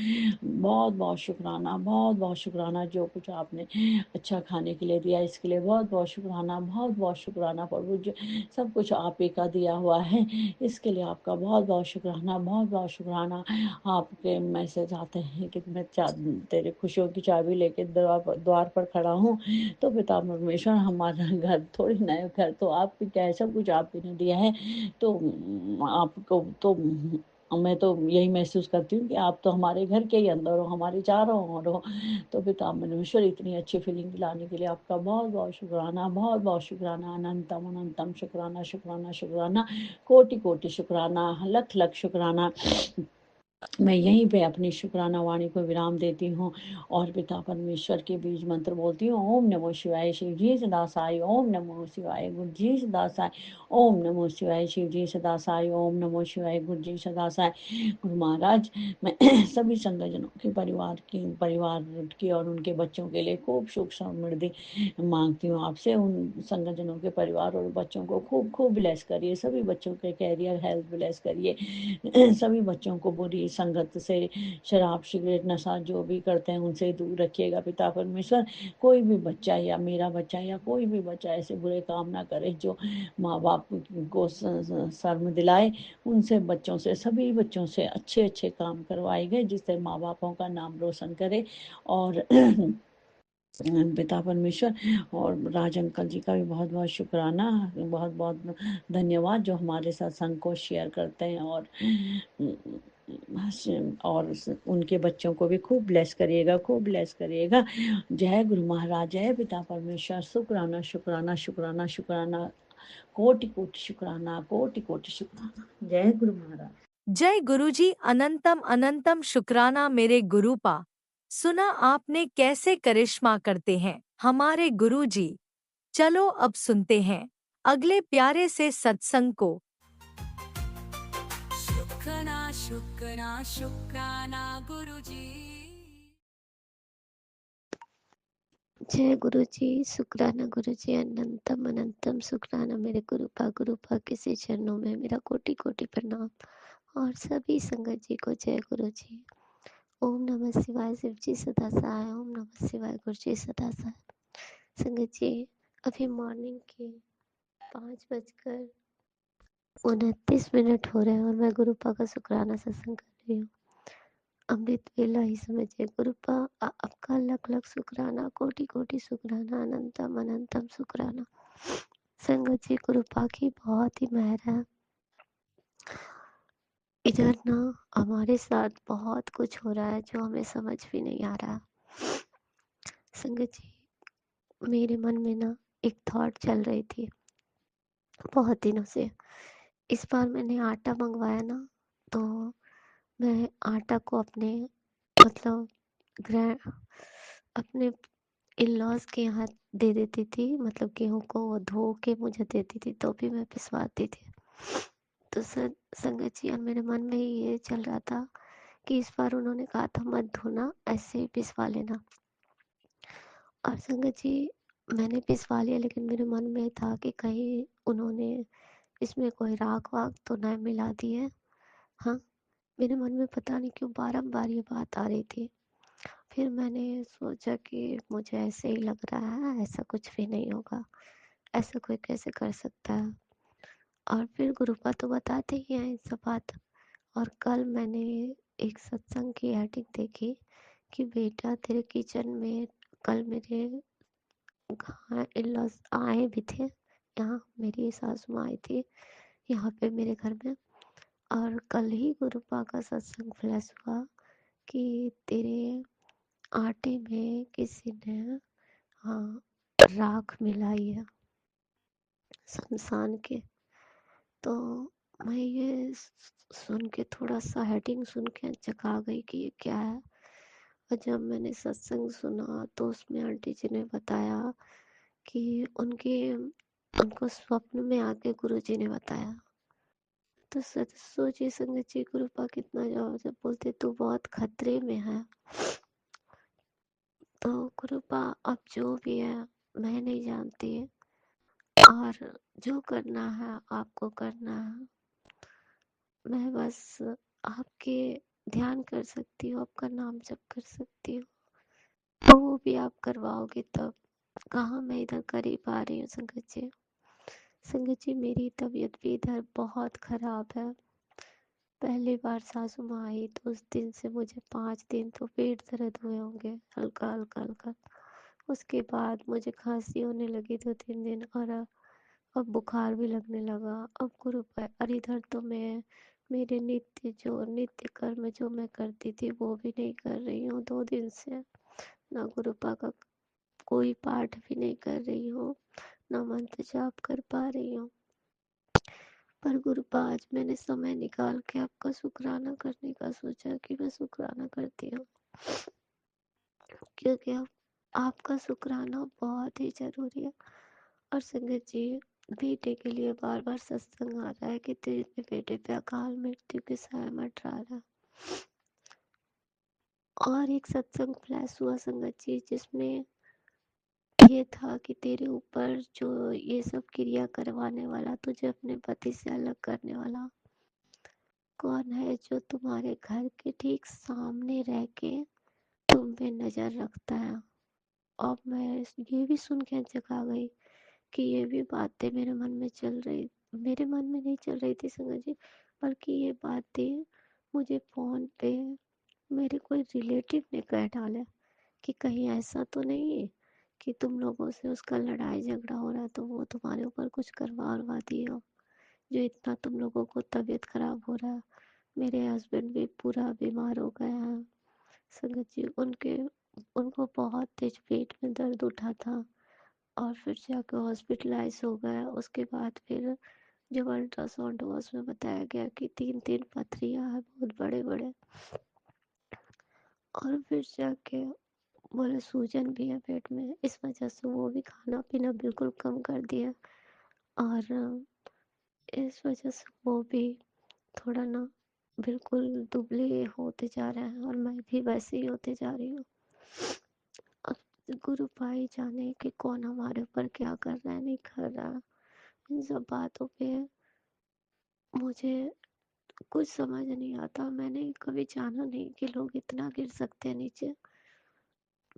बहुत बहुत शुक्राना, बहुत बहुत शुक्राना। जो कुछ आपने अच्छा खाने के लिए दिया इसके लिए बहुत बहुत शुक्राना, बहुत बहुत शुक्राना प्रभु। जो सब कुछ आप ही का दिया हुआ है इसके लिए आपका बहुत बहुत शुक्राना, बहुत बहुत शुक्राना। आपके मैसेज आते हैं कि मैं तेरे खुशियों की चाबी लेके द्वार पर खड़ा हूँ। तो पिता परमेश्वर, हमारा घर थोड़ी नया घर तो आपकी क्या है, सब कुछ आप ही ने दिया है। तो आपको तो मैं तो यही महसूस करती हूँ कि आप तो हमारे घर के ही अंदर हो, हमारे चारों ओर हो। तो पिता परमेश्वर, इतनी अच्छी फीलिंग दिलाने के लिए आपका बहुत बहुत शुक्राना, बहुत बहुत शुक्राना, अनंतम अनंतम शुक्राना शुक्राना शुक्राना, कोटि कोटि शुक्राना, लख लख शुक्राना। मैं यहीं पे अपनी शुक्राना वाणी को विराम देती हूँ और पिता परमेश्वर के बीज मंत्र बोलती हूँ। ओम नमो शिवाय शिव जी सदासाई, ओम नमो शिवाय गुरु जी सदासाई, ओम नमो शिवाय शिव जी सदासाई, ओम नमो शिवाय गुरु जी सदासाई। गुरु महाराज, मैं सभी संगजनों के परिवार की और उनके बच्चों के लिए खूब सुख समृद्धि मांगती हूँ आपसे। उन संगजनों के परिवार और बच्चों को खूब खूब ब्लेस करिए। सभी बच्चों के कैरियर हेल्थ ब्लेस करिए। सभी बच्चों को बुरी संगत से, शराब सिगरेट नशा जो भी करते हैं उनसे दूर रखिएगा पिता परमेश्वर। कोई भी बच्चा या मेरा बच्चा या कोई भी बच्चा ऐसे बुरे काम ना करे जो माँ बाप को शर्म दिलाए। उनसे बच्चों से, सभी बच्चों से अच्छे अच्छे काम करवाए गए जिससे माँ बापों का नाम रोशन करे। और पिता परमेश्वर और राज अंकल जी का भी बहुत बहुत शुक्राना, बहुत बहुत धन्यवाद जो हमारे साथ संग को शेयर करते हैं। और उनके बच्चों को भी खूब ब्लेस करिएगा, खूब ब्लेस करिएगा। जय गुरु महाराज, जय पिता परमेश्वर। शुक्राना शुक्राना शुक्राना शुक्राना, कोटि कोटि शुक्राना, कोटि कोटि शुक्राना। जय गुरु महाराज। जय गुरुजी, अनंतम अनंतम शुक्राना मेरे गुरुपा। सुना आपने कैसे करिश्मा करते हैं हमारे गुरुजी। चलो अब सुनते हैं अगले प्यारे से सत्संग को। शुक्राना शुक्राना शुक्राना गुरुजी। जय गुरु जी, शुक्राना गुरु जी, अनंतम अनंतम शुक्राना मेरे गुरुपा किसी चरणों में मेरा कोटि कोटि प्रणाम। और सभी संगत जी को जय गुरु जी। ओम नमः शिवाय शिव जी सदा सहाय, ओम नमः शिवाय गुरु जी सदा सहाय। संगत जी, अभी मॉर्निंग के 5:29 हो रहे हैं और मैं गुरुपा का शुक्राना सत्संग कर रही हूँ। अमृत वेला ही समझिए गुरुपा, आपका लख लख शुक्राना, कोटि कोटि शुक्राना, अनंतम अनंतम शुक्राना। संगत जी, गुरुपा की बहुत ही मेहर है। इधर ना हमारे साथ बहुत कुछ हो रहा है जो हमें समझ भी नहीं आ रहा। संगत जी, मेरे मन में ना एक थॉट चल रही थी बहुत दिनों से। इस बार मैंने आटा मंगवाया ना, तो मैं आटा को अपने मतलब अपने इन-लॉज के यहाँ दे देती थी, मतलब गेहूँ को वो धो के मुझे देती थी तो भी मैं पिसवाती थी। तो संगत जी, अब मेरे मन में ये चल रहा था कि इस बार उन्होंने कहा था मत धोना, ऐसे ही पिसवा लेना। और संगत जी, मैंने पिसवा लिया, लेकिन मेरे मन में था कि कहीं उन्होंने इसमें कोई राख वाख तो नहीं मिला दी है। हाँ, मेरे मन में पता नहीं क्यों बारंबार ये बात आ रही थी। फिर मैंने सोचा कि मुझे ऐसे ही लग रहा है, ऐसा कुछ भी नहीं होगा, ऐसा कोई कैसे कर सकता है। और फिर गुरुपा तो बताते ही हैं सब बात। और कल मैंने एक सत्संग की एडिंग देखी कि बेटा तेरे किचन में, कल मेरे इन-लॉज आए भी थे, यहाँ मेरी सासू माँ आई थी यहाँ पे मेरे घर में। और कल ही गुरुपा का सत्संग फ्लैश हुआ कि तेरे आटे में किसी ने राख मिलाई है शमशान के। तो मैं ये सुन के थोड़ा-सा हेडिंग सुन के चका गई कि ये क्या है? और जब मैंने सत्संग सुना तो उसमें आंटी जी ने बताया कि उनको स्वप्न में आके गुरुजी ने बताया। तो सोचिए संगत जी कृपा कितना जवाब जब बोलते तू बहुत खतरे में है। तो कृपा अब जो भी है मैं नहीं जानती, और जो करना है आपको करना है। मैं बस आपके ध्यान कर सकती हूँ, आपका नाम जप कर सकती हूँ, तो वो भी आप करवाओगे तब। कहाँ मैं इधर कर ही पा रही हूँ संगत जी। संगत जी मेरी तबीयत भी इधर बहुत खराब है। पहली बार सासू माँ आई तो उस दिन से मुझे 5 दिन तो पेट दर्द हुए होंगे, हल्का हल्का हल्का। उसके बाद मुझे खांसी होने लगी 2-3 दिन, और अब बुखार भी लगने लगा। अब गुरु और इधर तो मैं मेरे नित्य कर्म जो मैं करती थी वो भी नहीं कर रही हूँ 2 दिन से। ना गुरुपा का कोई पाठ भी नहीं कर रही हूँ, ना मंत्र जाप कर पा रही हूँ। पर गुरुपा आज मैंने समय निकाल के आपका शुक्राना करने का सोचा कि मैं शुक्राना करती हूँ, क्योंकि आपका शुक्राना बहुत ही जरूरी है। और संगत जी बेटे के लिए बार बार सत्संग आ रहा है कि तेरे बेटे पे अकाल मृत्यु के साया मंडरा रहा है। और एक सत्संग फ्लैश हुआ संगत जी जिसमें ये था कि तेरे ऊपर जो ये सब क्रिया करवाने वाला, तुझे अपने पति से अलग करने वाला कौन है, जो तुम्हारे घर के ठीक सामने रह के तुम पे नजर रखता है। अब मैं ये भी सुन के जगा गई कि ये भी बातें मेरे मन में नहीं चल रही थी संगत जी, बल्कि ये बातें मुझे फोन पे मेरे कोई रिलेटिव ने कह डाला कि कहीं ऐसा तो नहीं है कि तुम लोगों से उसका लड़ाई झगड़ा हो रहा है तो वो तुम्हारे ऊपर कुछ करवा उरवा दिए हो, जो इतना तुम लोगों को तबीयत खराब हो रहा है। मेरे हस्बैंड भी पूरा बीमार हो गए हैं संगत जी। उनको बहुत तेज पेट में दर्द उठा था और फिर जाकर हॉस्पिटलाइज हो गया। उसके बाद फिर जब अल्ट्रासाउंड हुआ उसमें बताया गया कि 3-3 पथरियां हैं बहुत बड़े बड़े, और फिर जाके बोले सूजन भी है पेट में। इस वजह से वो भी खाना पीना बिल्कुल कम कर दिया, और इस वजह से वो भी थोड़ा ना बिल्कुल दुबले होते जा रहे हैं, और मैं भी वैसे ही होते जा रही हूँ। अब गुरु भाई जाने कि कौन हमारे ऊपर क्या कर रहा है नहीं कर रहा। इन सब बातों पे मुझे कुछ समझ नहीं आता। मैंने कभी जाना नहीं कि लोग इतना गिर सकते हैं नीचे,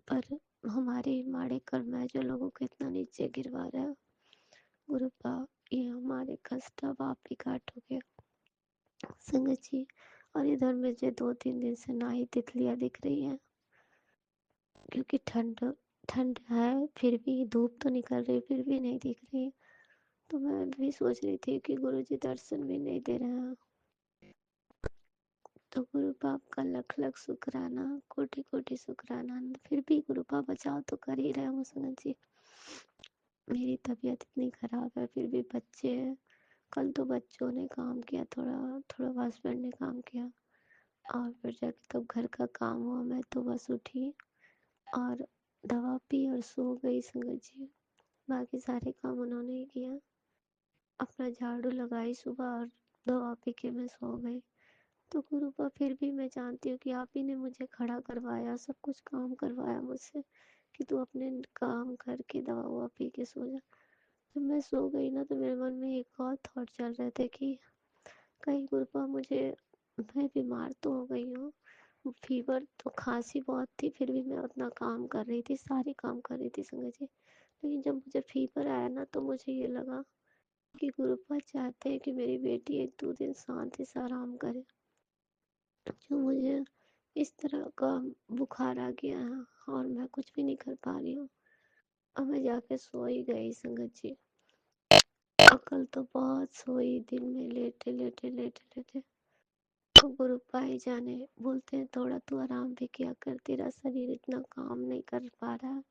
पर हमारे माड़े कर्म है जो लोगों को इतना नीचे गिरवा रहा है। गुरु बाप ये हमारे कष्ट अब आप ही काटोगे संगत जी। और इधर मुझे 2-3 दिन से ना ही तितलियां दिख रही हैं, क्योंकि ठंड ठंड है फिर भी धूप तो निकल रही फिर भी नहीं दिख रही। तो मैं भी सोच रही थी कि गुरुजी दर्शन भी नहीं दे रहे हैं। तो गुरु बाप का लख लख शुक्राना, कोटि कोटि शुक्राना। फिर भी गुरु बाप बचाव तो कर ही रहे हो सुनन जी। मेरी तबीयत इतनी खराब है फिर भी बच्चे हैं। कल तो बच्चों ने काम किया, थोड़ा थोड़ा हस्बैंड ने काम किया, और फिर जाके तब घर का काम हुआ। मैं तो बस उठी और दवा पी और सो गई संगत जी। बाकी सारे काम उन्होंने ही किया। अपना झाड़ू लगाई सुबह और दवा पी के मैं सो गई। तो गुरुपा फिर भी मैं जानती हूँ कि आप ही ने मुझे खड़ा करवाया, सब कुछ काम करवाया मुझसे कि तू अपने काम करके दवा ववा पी के सो जा। जब मैं सो गई ना तो मेरे मन में एक और थॉट चल रहे थे कि कहीं गुरुपा मैं बीमार तो हो गई हूँ। फीवर तो खांसी बहुत थी फिर भी मैं उतना काम कर रही थी, सारे काम कर रही थी संगत जी। लेकिन जब मुझे फीवर आया ना तो मुझे ये लगा कि गुरुपा चाहते हैं कि मेरी बेटी 1-2 दिन शांति से आराम करे। जो मुझे इस तरह का बुखार आ गया है और मैं कुछ भी नहीं कर पा रही हूँ। अब मैं जाके सो ही गई संगत जी। और कल तो बहुत सोई, दिन में लेटे लेटे लेटे लेटे। तो गुरु भाई जाने बोलते हैं थोड़ा तू आराम भी किया कर, तेरा शरीर इतना काम नहीं कर पा रहा,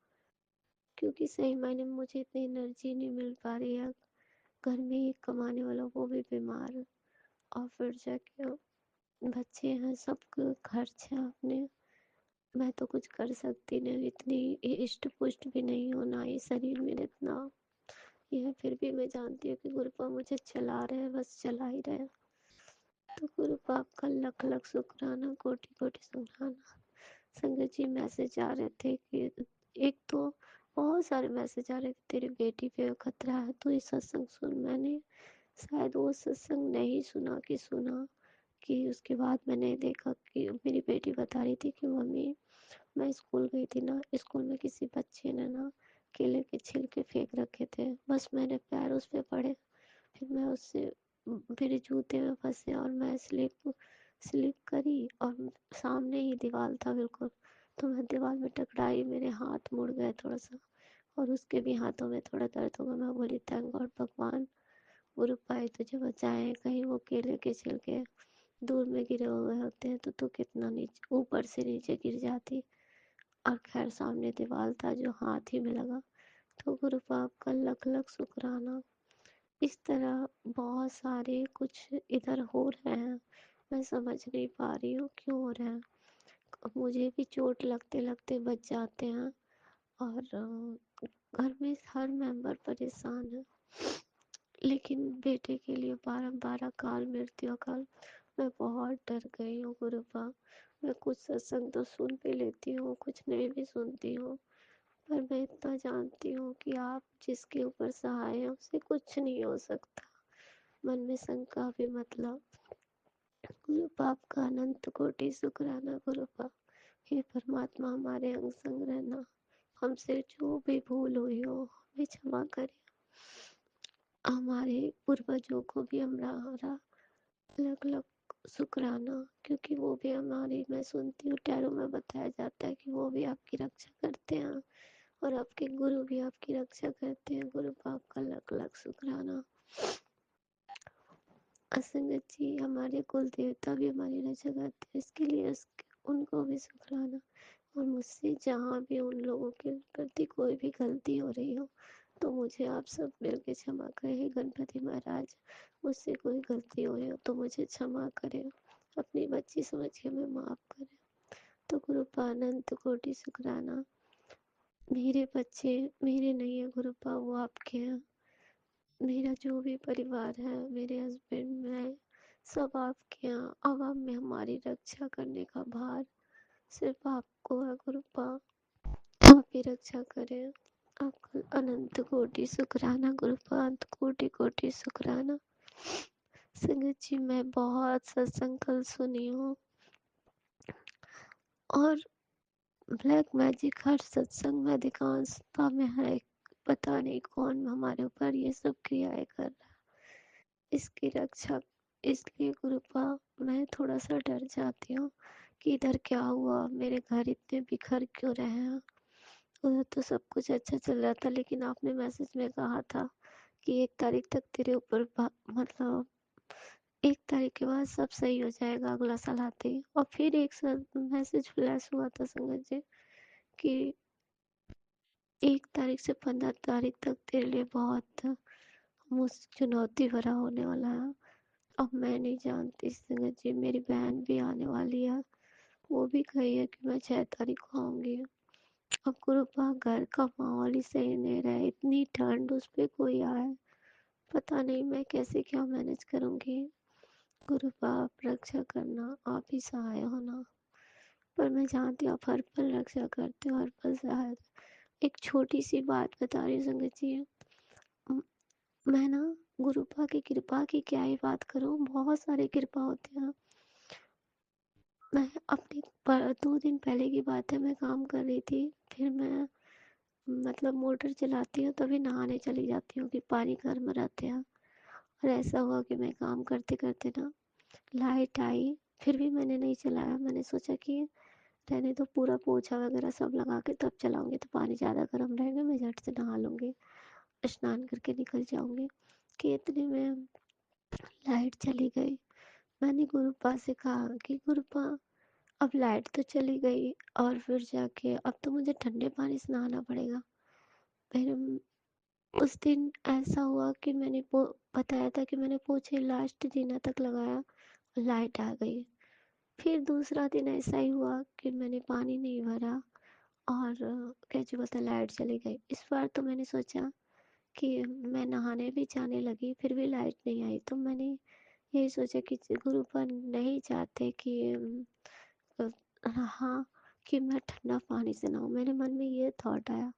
क्योंकि सही मायने में मुझे इतनी एनर्जी नहीं मिल पा रही है। घर में एक कमाने वाला वो भी बीमार, और फिर जाके बच्चे हैं, सबका खर्च है अपने। मैं तो कुछ कर सकती नहीं, इतनी इष्ट पुष्ट भी नहीं हो, ना ही शरीर में इतना ये है। फिर भी मैं जानती हूँ कि गुरुपा मुझे चला रहे हैं, बस चला ही रहे हैं। तो गुरुपा आपका लख लख शुक्राना, कोटि कोटि शुक्राना। संगत जी मैसेज आ रहे थे कि एक तो बहुत सारे मैसेज आ रहे थे, तेरी बेटी पे खतरा है, तू ये सत्संग सुन। मैंने शायद वो सत्संग नहीं सुना कि सुना कि उसके बाद मैंने देखा कि मेरी बेटी बता रही थी कि मम्मी मैं स्कूल गई थी ना, स्कूल में किसी बच्चे ने ना केले के छिलके फेंक रखे थे, बस मैंने पैर उस पे पड़े, फिर मैं उससे मेरे जूते में फंसे और मैं स्लिप करी और सामने ही दीवार था बिल्कुल, तो मैं दीवार में टकराई, मेरे हाथ मुड़ गए थोड़ा सा और उसके भी हाथों में थोड़ा दर्द हो गया। मैं बोली थैंक गॉड भगवान गुरु पाए तुझे बचाए, कहीं वो केले के छिलके दूर में गिरे हुए होते हैं तो तू कितना नीचे ऊपर से नीचे गिर जाती। और खैर सामने दीवार था जो हाथ ही में लगा। तो गुरु बाप का लख लख शुक्राना। इस तरह बहुत सारे कुछ इधर हो रहे हैं, मैं समझ नहीं पा रही हूँ क्यों हो रहे हैं। मुझे भी चोट लगते लगते बच जाते हैं और घर में हर मेंबर परेशान है, लेकिन बेटे के लिए बारंबार अकाल मृत्यु अकाल। मैं बहुत डर गई हूँ गुरुपा। मैं कुछ सत्संग तो सुन भी लेती हूँ, कुछ नहीं भी सुनती हूँ, पर मैं इतना जानती हूँ कि आप जिसके ऊपर सहाय हैं उसे कुछ नहीं हो सकता। मन में शंका भी मतलब। गुरु बाप का अनंत कोटि शुक्राना गुरुपा। हे परमात्मा हमारे अंग संग रहना, हमसे जो भी भूल हुई हो हमें क्षमा करें। हमारे पूर्वजों को भी हमारा अलग अलग शुक्राना, क्योंकि वो भी हमारी, मैं सुनती हूँ टैरो में बताया जाता है कि वो भी आपकी रक्षा करते हैं और आपके गुरु भी आपकी रक्षा करते हैं। गुरु बाप का लख लख शुक्राना। असंगत जी हमारे कुल देवता भी हमारी रक्षा करते हैं, इसके लिए उनको भी शुक्राना। और मुझसे जहाँ भी उन लोगों के प्रति कोई भी गलती हो रही हो तो मुझे आप सब मिलकर क्षमा करें। हे गणपति महाराज, मुझसे कोई गलती हुई हो तो मुझे क्षमा करें, अपनी बच्ची समझ के हमें माफ करें। तो गुरुपा अनंत कोटि शुक्राना। मेरे बच्चे मेरे नहीं है गुरुपा, वो आपके हैं। मेरा जो भी परिवार है, मेरे हस्बैंड, मैं, सब आपके यहाँ। अब आप में हमारी रक्षा करने का भार सिर्फ आपको है गुरुपा, आप ही रक्षा करें। आपका अनंत कोटि शुक्राना गुरुपा, अनंत कोटि कोटि शुक्राना। संगत जी मैं बहुत सत्संग कल सुनी हूँ और ब्लैक मैजिक हर सत्संग में अधिकांशता में है। पता नहीं कौन हमारे ऊपर ये सब क्रियाएं कर रहा है, इसकी रक्षा। इसलिए गुरुपा मैं थोड़ा सा डर जाती हूँ कि इधर क्या हुआ, मेरे घर इतने बिखर क्यों रहे हैं। उधर तो सब कुछ अच्छा चल रहा था, लेकिन आपने मैसेज में कहा था कि 1 तारीख तक तेरे ऊपर मतलब 1 तारीख के बाद सब सही हो जाएगा अगला साल आते ही। और फिर एक मैसेज फ्लैश हुआ था संगत जी कि 1 तारीख से 15 तारीख तक तेरे लिए बहुत चुनौती भरा होने वाला है। अब मैं नहीं जानती संगत जी, मेरी बहन भी आने वाली है, वो भी कही है कि मैं 6 तारीख को आऊंगी। अब गुरुपा घर का माहौल ही सही नहीं रहा है, इतनी ठंड, उस पे कोई आए, पता नहीं मैं कैसे क्या मैनेज करूंगी। गुरुपा आप रक्षा करना, आप ही सहाय होना। पर मैं जानती हूँ आप हर पल रक्षा करते हो, हर पल सहाय। एक छोटी सी बात बता रही हूँ संगत जी। मैं ना गुरुपा की कृपा की क्या ही बात करूँ, बहुत सारी कृपा होती है। मैं अपनी 2 दिन पहले की बात है, मैं काम कर रही थी, फिर मैं मतलब मोटर चलाती हूँ तभी नहाने चली जाती हूँ कि पानी गर्म रहते हैं। और ऐसा हुआ कि मैं काम करते करते ना लाइट आई, फिर भी मैंने नहीं चलाया। मैंने सोचा कि रहने तो, पूरा पोछा वगैरह सब लगा के तब चलाऊंगी तो पानी ज़्यादा गर्म रहेगा, मैं झट से नहा लूँगी, स्नान करके निकल जाऊँगी। कि इतने में लाइट चली गई। मैंने गुरुपा से कहा कि गुरुपा अब लाइट तो चली गई और फिर जाके अब तो मुझे ठंडे पानी से नहाना पड़ेगा। फिर उस दिन ऐसा हुआ कि मैंने बताया था कि मैंने पोछे लास्ट दिनों तक लगाया, लाइट आ गई। फिर दूसरा दिन ऐसा ही हुआ कि मैंने पानी नहीं भरा और क्या जी बोलते लाइट चली गई। इस बार तो मैंने सोचा कि मैं नहाने भी जाने लगी, फिर भी लाइट नहीं आई, तो मैंने यही सोचा कि गुरु पर नहीं चाहते कि हाँ, कि मैं ठंडा पानी से नहाऊँ। मेरे मन में ये थॉट आया,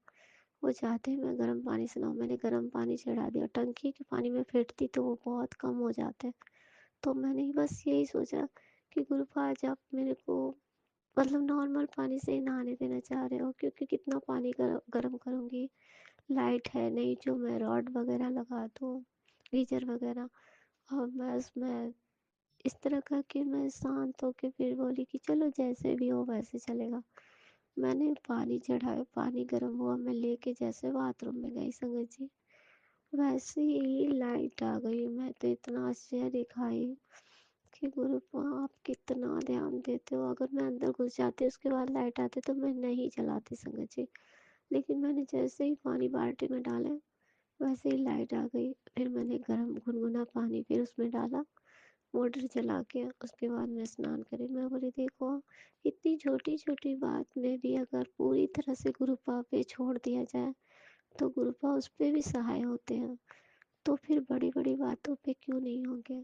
वो चाहते हैं मैं गर्म पानी से नहाऊँ। मैंने गर्म पानी चढ़ा दिया, टंकी के पानी में फेंटती तो वो बहुत कम हो जाते। तो मैंने बस यही सोचा कि गुरुपा आज आप मेरे को मतलब नॉर्मल पानी से ही नहाने देना चाह रहे हो, क्योंकि कितना पानी गर्म करूँगी, लाइट है नहीं जो मैं रॉड वगैरह लगा दूँ, गीजर वगैरह। और बस मैं इस तरह करके मैं शांत होके फिर बोली कि चलो जैसे भी हो वैसे चलेगा। मैंने पानी चढ़ाया, पानी गर्म हुआ, मैं लेके जैसे बाथरूम में गई संगत जी, वैसे ही लाइट आ गई। मैं तो इतना आश्चर्य खाई कि गुरु आप कितना ध्यान देते हो। अगर मैं अंदर घुस जाती उसके बाद लाइट आती तो मैं नहीं चलाती संगत जी, लेकिन मैंने जैसे ही पानी बाल्टी में डाला वैसे ही लाइट आ गई। फिर मैंने गर्म गुनगुना पानी फिर उसमें डाला, मोटर चला के, उसके बाद मैं स्नान करी। मैं बोली देखो, इतनी छोटी छोटी बात में भी अगर पूरी तरह से गुरुपा पे छोड़ दिया जाए तो गुरुपा उस पे भी सहाय होते हैं, तो फिर बड़ी बड़ी बातों पे क्यों नहीं होंगे।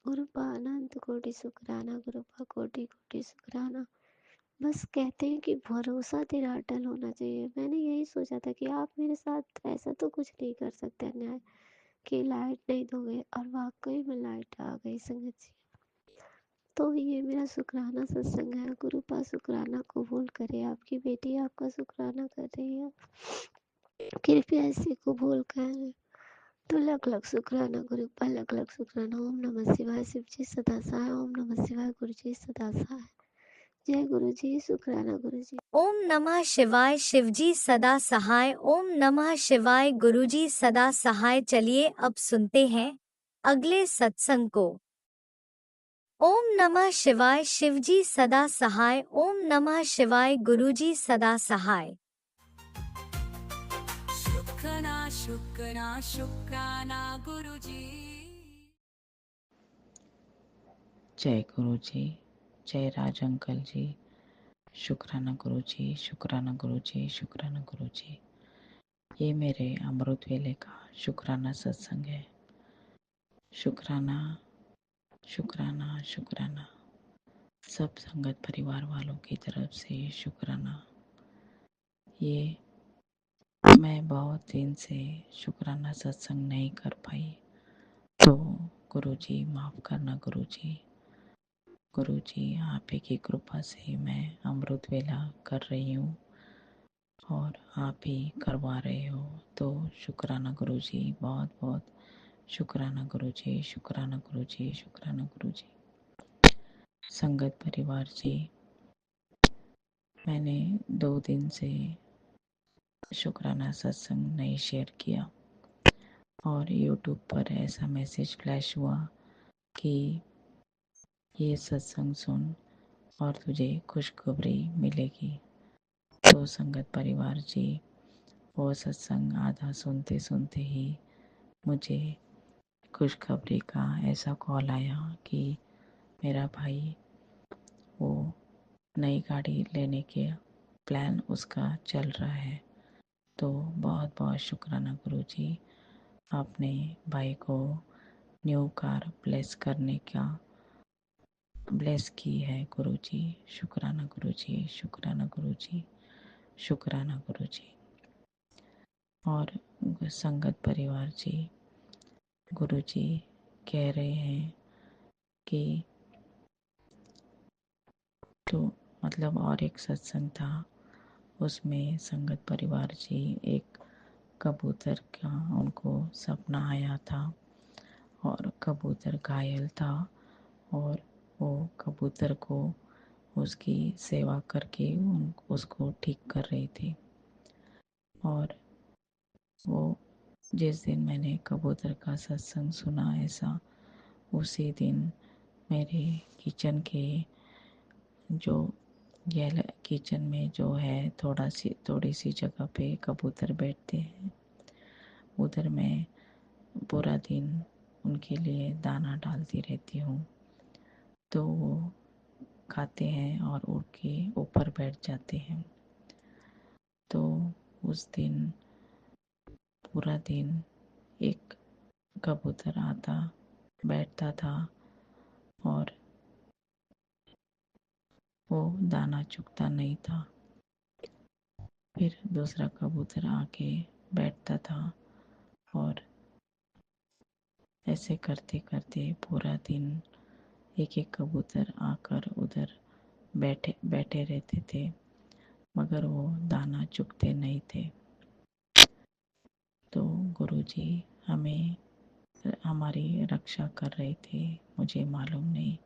गुरुपा अनंत कोटि शुक्राना, गुरुपा कोटि कोटि शुक्राना। बस कहते हैं कि भरोसा तेरा अटल होना चाहिए। मैंने यही सोचा था कि आप मेरे साथ ऐसा तो कुछ नहीं कर सकते अन्याय कि लाइट नहीं दोगे, और वाकई में लाइट आ गई संगत जी। तो ये मेरा शुक्राना सत्संग है। गुरुपा शुक्राना कबूल करे। आपकी बेटी आपका शुक्राना कर रही है, कृपया इसे कबूल करें। तो लख लख शुक्राना गुरुपा, लख लख शुक्राना। ओम नमः शिवाय, शिव जी सदा सहाय। ओम नमः शिवाय, गुरु जी सदा सहाय। जय गुरु जी, शुक्राना गुरु जी। ओम नमः शिवाय, शिवजी सदा सहाय। ओम नमः शिवाय, गुरुजी सदा सहाय। चलिए अब सुनते हैं अगले सत्संग को। ओम नमः शिवाय, शिवजी सदा सहाय। ओम नमः शिवाय, गुरुजी सदा सहाय। शुक्राना शुक्राना शुक्राना गुरुजी। जय गुरु जी, जय राज अंकल जी। शुक्राना गुरु जी, शुक्राना गुरु जी, शुक्राना गुरु जी। ये मेरे अमृत वेले का शुक्राना सत्संग है। शुक्राना शुक्राना शुक्राना सब संगत परिवार वालों की तरफ से शुक्राना। ये मैं बहुत दिन से शुक्राना सत्संग नहीं कर पाई, तो गुरुजी माफ़ करना गुरुजी। गुरुजी आप ही की कृपा से मैं अमृत वेला कर रही हूँ और आप ही करवा रहे हो, तो शुक्राना गुरुजी, बहुत बहुत शुक्राना गुरुजी, शुक्राना गुरुजी, शुक्राना गुरुजी। संगत परिवार जी, मैंने 2 दिन से शुक्राना सत्संग नहीं शेयर किया और यूट्यूब पर ऐसा मैसेज फ्लैश हुआ कि ये सत्संग सुन और तुझे खुशखबरी मिलेगी। तो संगत परिवार जी, वो सत्संग आधा सुनते सुनते ही मुझे खुशखबरी का ऐसा कॉल आया कि मेरा भाई वो नई गाड़ी लेने के प्लान उसका चल रहा है। तो बहुत बहुत शुक्राना गुरुजी, आपने भाई को न्यू कार ब्लेस की है गुरुजी। शुक्राना गुरुजी, शुक्राना गुरुजी, शुक्राना गुरुजी। और संगत परिवार जी, गुरुजी कह रहे हैं कि तो मतलब और एक सत्संग था, उसमें संगत परिवार जी एक कबूतर का उनको सपना आया था और कबूतर घायल था और वो कबूतर को उसकी सेवा करके उसको ठीक कर रही थी। और वो जिस दिन मैंने कबूतर का सत्संग सुना, ऐसा उसी दिन मेरे किचन के जो किचन में जो है थोड़ी सी जगह पे कबूतर बैठते हैं, उधर मैं पूरा दिन उनके लिए दाना डालती रहती हूँ, तो वो खाते हैं और उड़ के ऊपर बैठ जाते हैं। तो उस दिन पूरा दिन एक कबूतर आता बैठता था और वो दाना चुगता नहीं था। फिर दूसरा कबूतर आके बैठता था और ऐसे करते करते पूरा दिन एक एक कबूतर आकर उधर बैठे बैठे रहते थे, मगर वो दाना चुगते नहीं थे। तो गुरुजी हमें हमारी रक्षा कर रहे थे। मुझे मालूम नहीं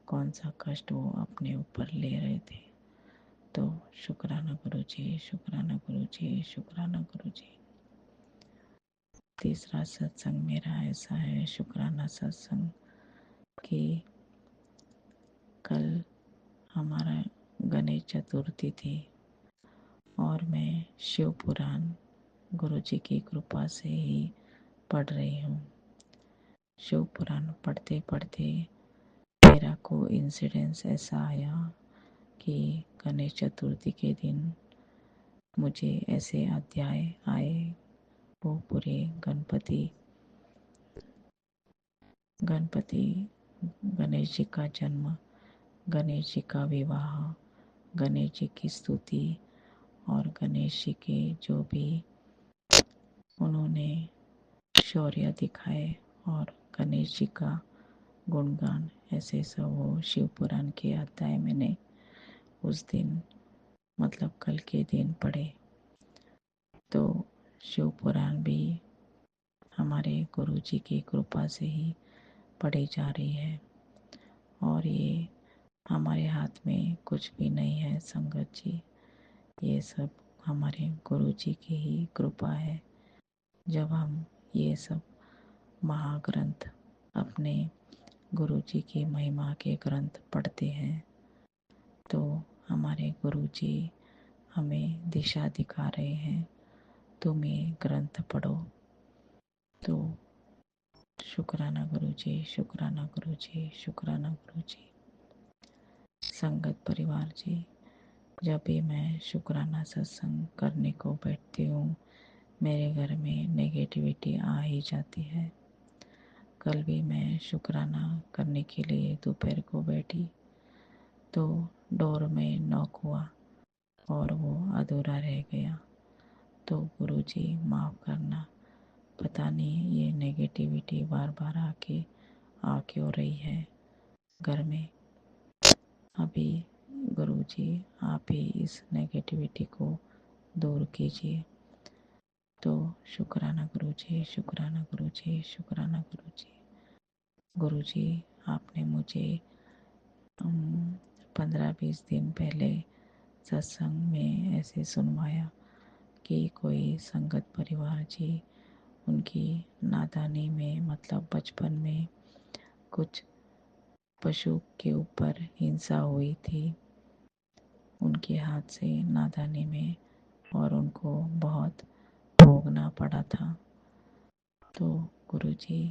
कौन सा कष्ट वो अपने ऊपर ले रहे थे। तो शुक्राना गुरुजी, शुक्राना गुरुजी, शुक्राना गुरुजी। तीसरा सत्संग मेरा ऐसा है, शुक्राना सत्संग, कि कल हमारा गणेश चतुर्थी थी और मैं शिव पुराण गुरुजी की कृपा से ही पढ़ रही हूँ। शिव पुराण पढ़ते पढ़ते मेरा को इंसिडेंस ऐसा आया कि गणेश चतुर्थी के दिन मुझे ऐसे अध्याय आए, वो पूरे गणपति गणेश जी का जन्म, गणेश जी का विवाह, गणेश जी की स्तुति और गणेश जी के जो भी उन्होंने शौर्य दिखाए और गणेश जी का गुणगान, ऐसे सब वो शिव पुराण के अध्याय मैंने उस दिन मतलब कल के दिन पढ़े। तो शिव पुराण भी हमारे गुरुजी की कृपा से ही पढ़ी जा रही है और ये हमारे हाथ में कुछ भी नहीं है संगत जी, ये सब हमारे गुरुजी की ही कृपा है। जब हम ये सब महाग्रंथ अपने गुरुजी की महिमा के ग्रंथ पढ़ते हैं तो हमारे गुरुजी हमें दिशा दिखा रहे हैं, तुम ये ग्रंथ पढ़ो। तो शुक्राना गुरुजी, शुक्राना गुरुजी, शुक्राना गुरुजी। संगत परिवार जी, जब भी मैं शुक्राना सत्संग करने को बैठती हूँ मेरे घर में नेगेटिविटी आ ही जाती है। कल भी मैं शुक्राना करने के लिए दोपहर को बैठी तो डोर में नॉक हुआ और वो अधूरा रह गया। तो गुरुजी माफ़ करना, पता नहीं ये नेगेटिविटी बार बार आके आ क्यों रही है घर में। अभी गुरुजी आप ही इस नेगेटिविटी को दूर कीजिए। तो शुक्राना गुरुजी, शुक्राना गुरुजी, शुक्राना गुरुजी। गुरुजी आपने मुझे 15-20 दिन पहले सत्संग में ऐसे सुनवाया कि कोई संगत परिवार जी उनकी नादानी में मतलब बचपन में कुछ पशु के ऊपर हिंसा हुई थी उनके हाथ से नादानी में और उनको बहुत भोगना पड़ा था। तो गुरुजी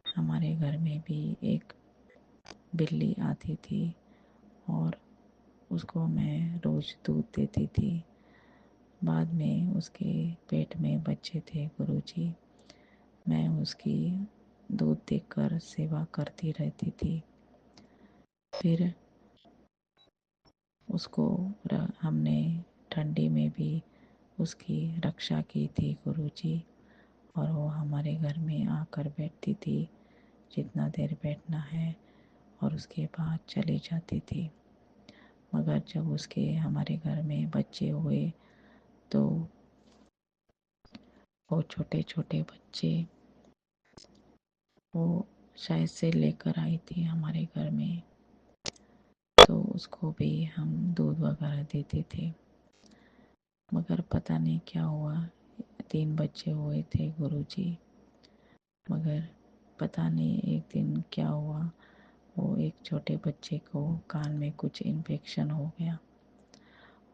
हमारे घर में भी एक बिल्ली आती थी और उसको मैं रोज़ दूध देती थी। बाद में उसके पेट में बच्चे थे गुरुजी, मैं उसकी दूध देकर सेवा करती रहती थी। फिर उसको हमने ठंडी में भी उसकी रक्षा की थी गुरुजी, और वो हमारे घर में आकर बैठती थी जितना देर बैठना है और उसके बाद चली जाती थी। मगर जब उसके हमारे घर में बच्चे हुए तो वो छोटे छोटे बच्चे वो शायद से लेकर आई थी हमारे घर में, तो उसको भी हम दूध वगैरह देते थे। मगर पता नहीं क्या हुआ, 3 बच्चे हुए थे गुरुजी, मगर पता नहीं एक दिन क्या हुआ, वो एक छोटे बच्चे को कान में कुछ इन्फेक्शन हो गया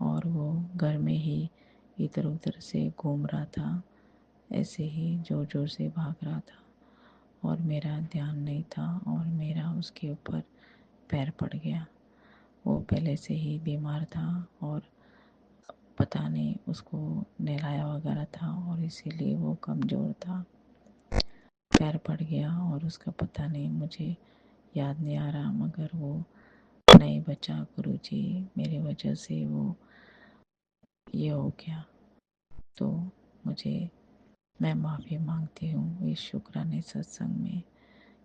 और वो घर में ही इधर उधर से घूम रहा था। ऐसे ही ज़ोर ज़ोर से भाग रहा था और मेरा ध्यान नहीं था और मेरा उसके ऊपर पैर पड़ गया। वो पहले से ही बीमार था और पता नहीं उसको नहलाया वगैरह था और इसीलिए वो कमज़ोर था। पैर पड़ गया और उसका पता नहीं, मुझे याद नहीं आ रहा, मगर वो नहीं बचा गुरुजी, मेरी वजह से वो ये हो गया। तो मैं माफ़ी मांगती हूँ इस शुक्राने सत्संग में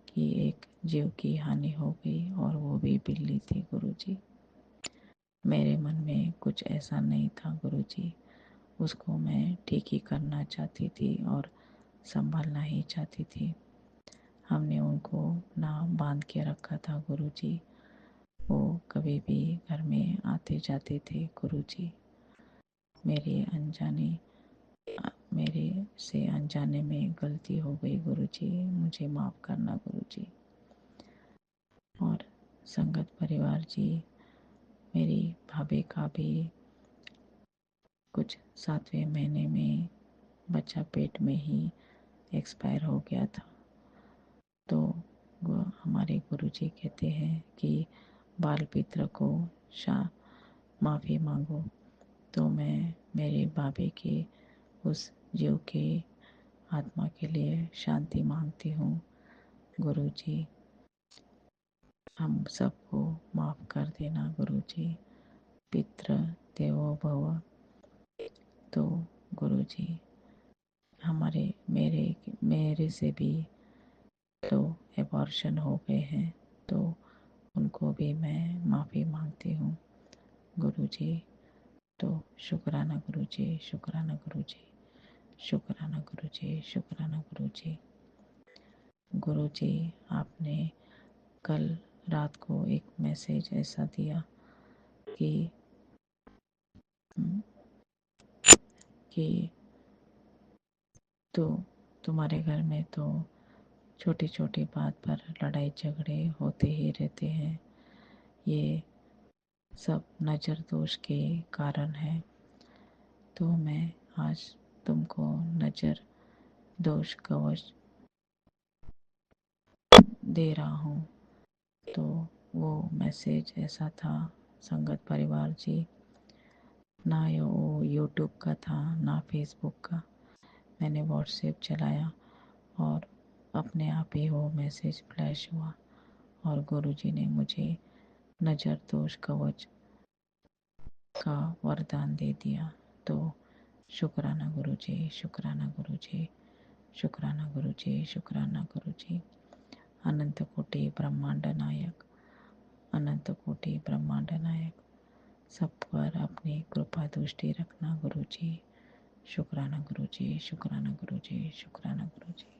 कि एक जीव की हानि हो गई और वो भी बिल्ली थी गुरुजी। मेरे मन में कुछ ऐसा नहीं था गुरुजी, उसको मैं ठीक ही करना चाहती थी और संभालना ही चाहती थी। हमने उनको ना बांध के रखा था गुरुजी, वो कभी भी घर में आते जाते थे गुरुजी। मेरे से अनजाने में गलती हो गई गुरुजी, मुझे माफ़ करना गुरुजी। और संगत परिवार जी, मेरी भाभी का भी कुछ 7वें महीने में बच्चा पेट में ही एक्सपायर हो गया था। तो वो हमारे गुरुजी कहते हैं कि बाल पित्र को माफ़ी मांगो। तो मैं मेरी भाभी के उस जीव के आत्मा के लिए शांति मांगती हूँ गुरुजी। हम सबको माफ़ कर देना गुरुजी, पितृ देवो भव। तो गुरुजी मेरे से भी तो एबॉर्शन हो गए हैं, तो उनको भी मैं माफ़ी मांगती हूँ गुरुजी। तो शुक्राना गुरुजी, शुक्राना गुरुजी, शुक्राना गुरुजी, शुक्राना गुरुजी। गुरुजी, आपने कल रात को एक मैसेज ऐसा दिया कि कि तो तुम्हारे घर में तो छोटी छोटी बात पर लड़ाई झगड़े होते ही रहते हैं, ये सब नज़र दोष के कारण है। तो मैं आज तुमको नज़र दोष कवच दे रहा हूँ। तो वो मैसेज ऐसा था संगत परिवार जी, ना वो यूट्यूब का था ना फेसबुक का। मैंने व्हाट्सएप चलाया और अपने आप ही वो मैसेज फ्लैश हुआ और गुरुजी ने मुझे नज़र दोष कवच का वरदान दे दिया। तो शुक्राना गुरुजी, शुक्राना गुरुजी, शुक्राना गुरुजी, शुक्राना गुरुजी। अनंत कोटि ब्रह्मांड नायक, अनंत कोटि ब्रह्मांड नायक, सब पर अपनी कृपा दृष्टि रखना गुरुजी। शुक्राना गुरुजी, शुक्राना गुरुजी, शुक्राना गुरुजी।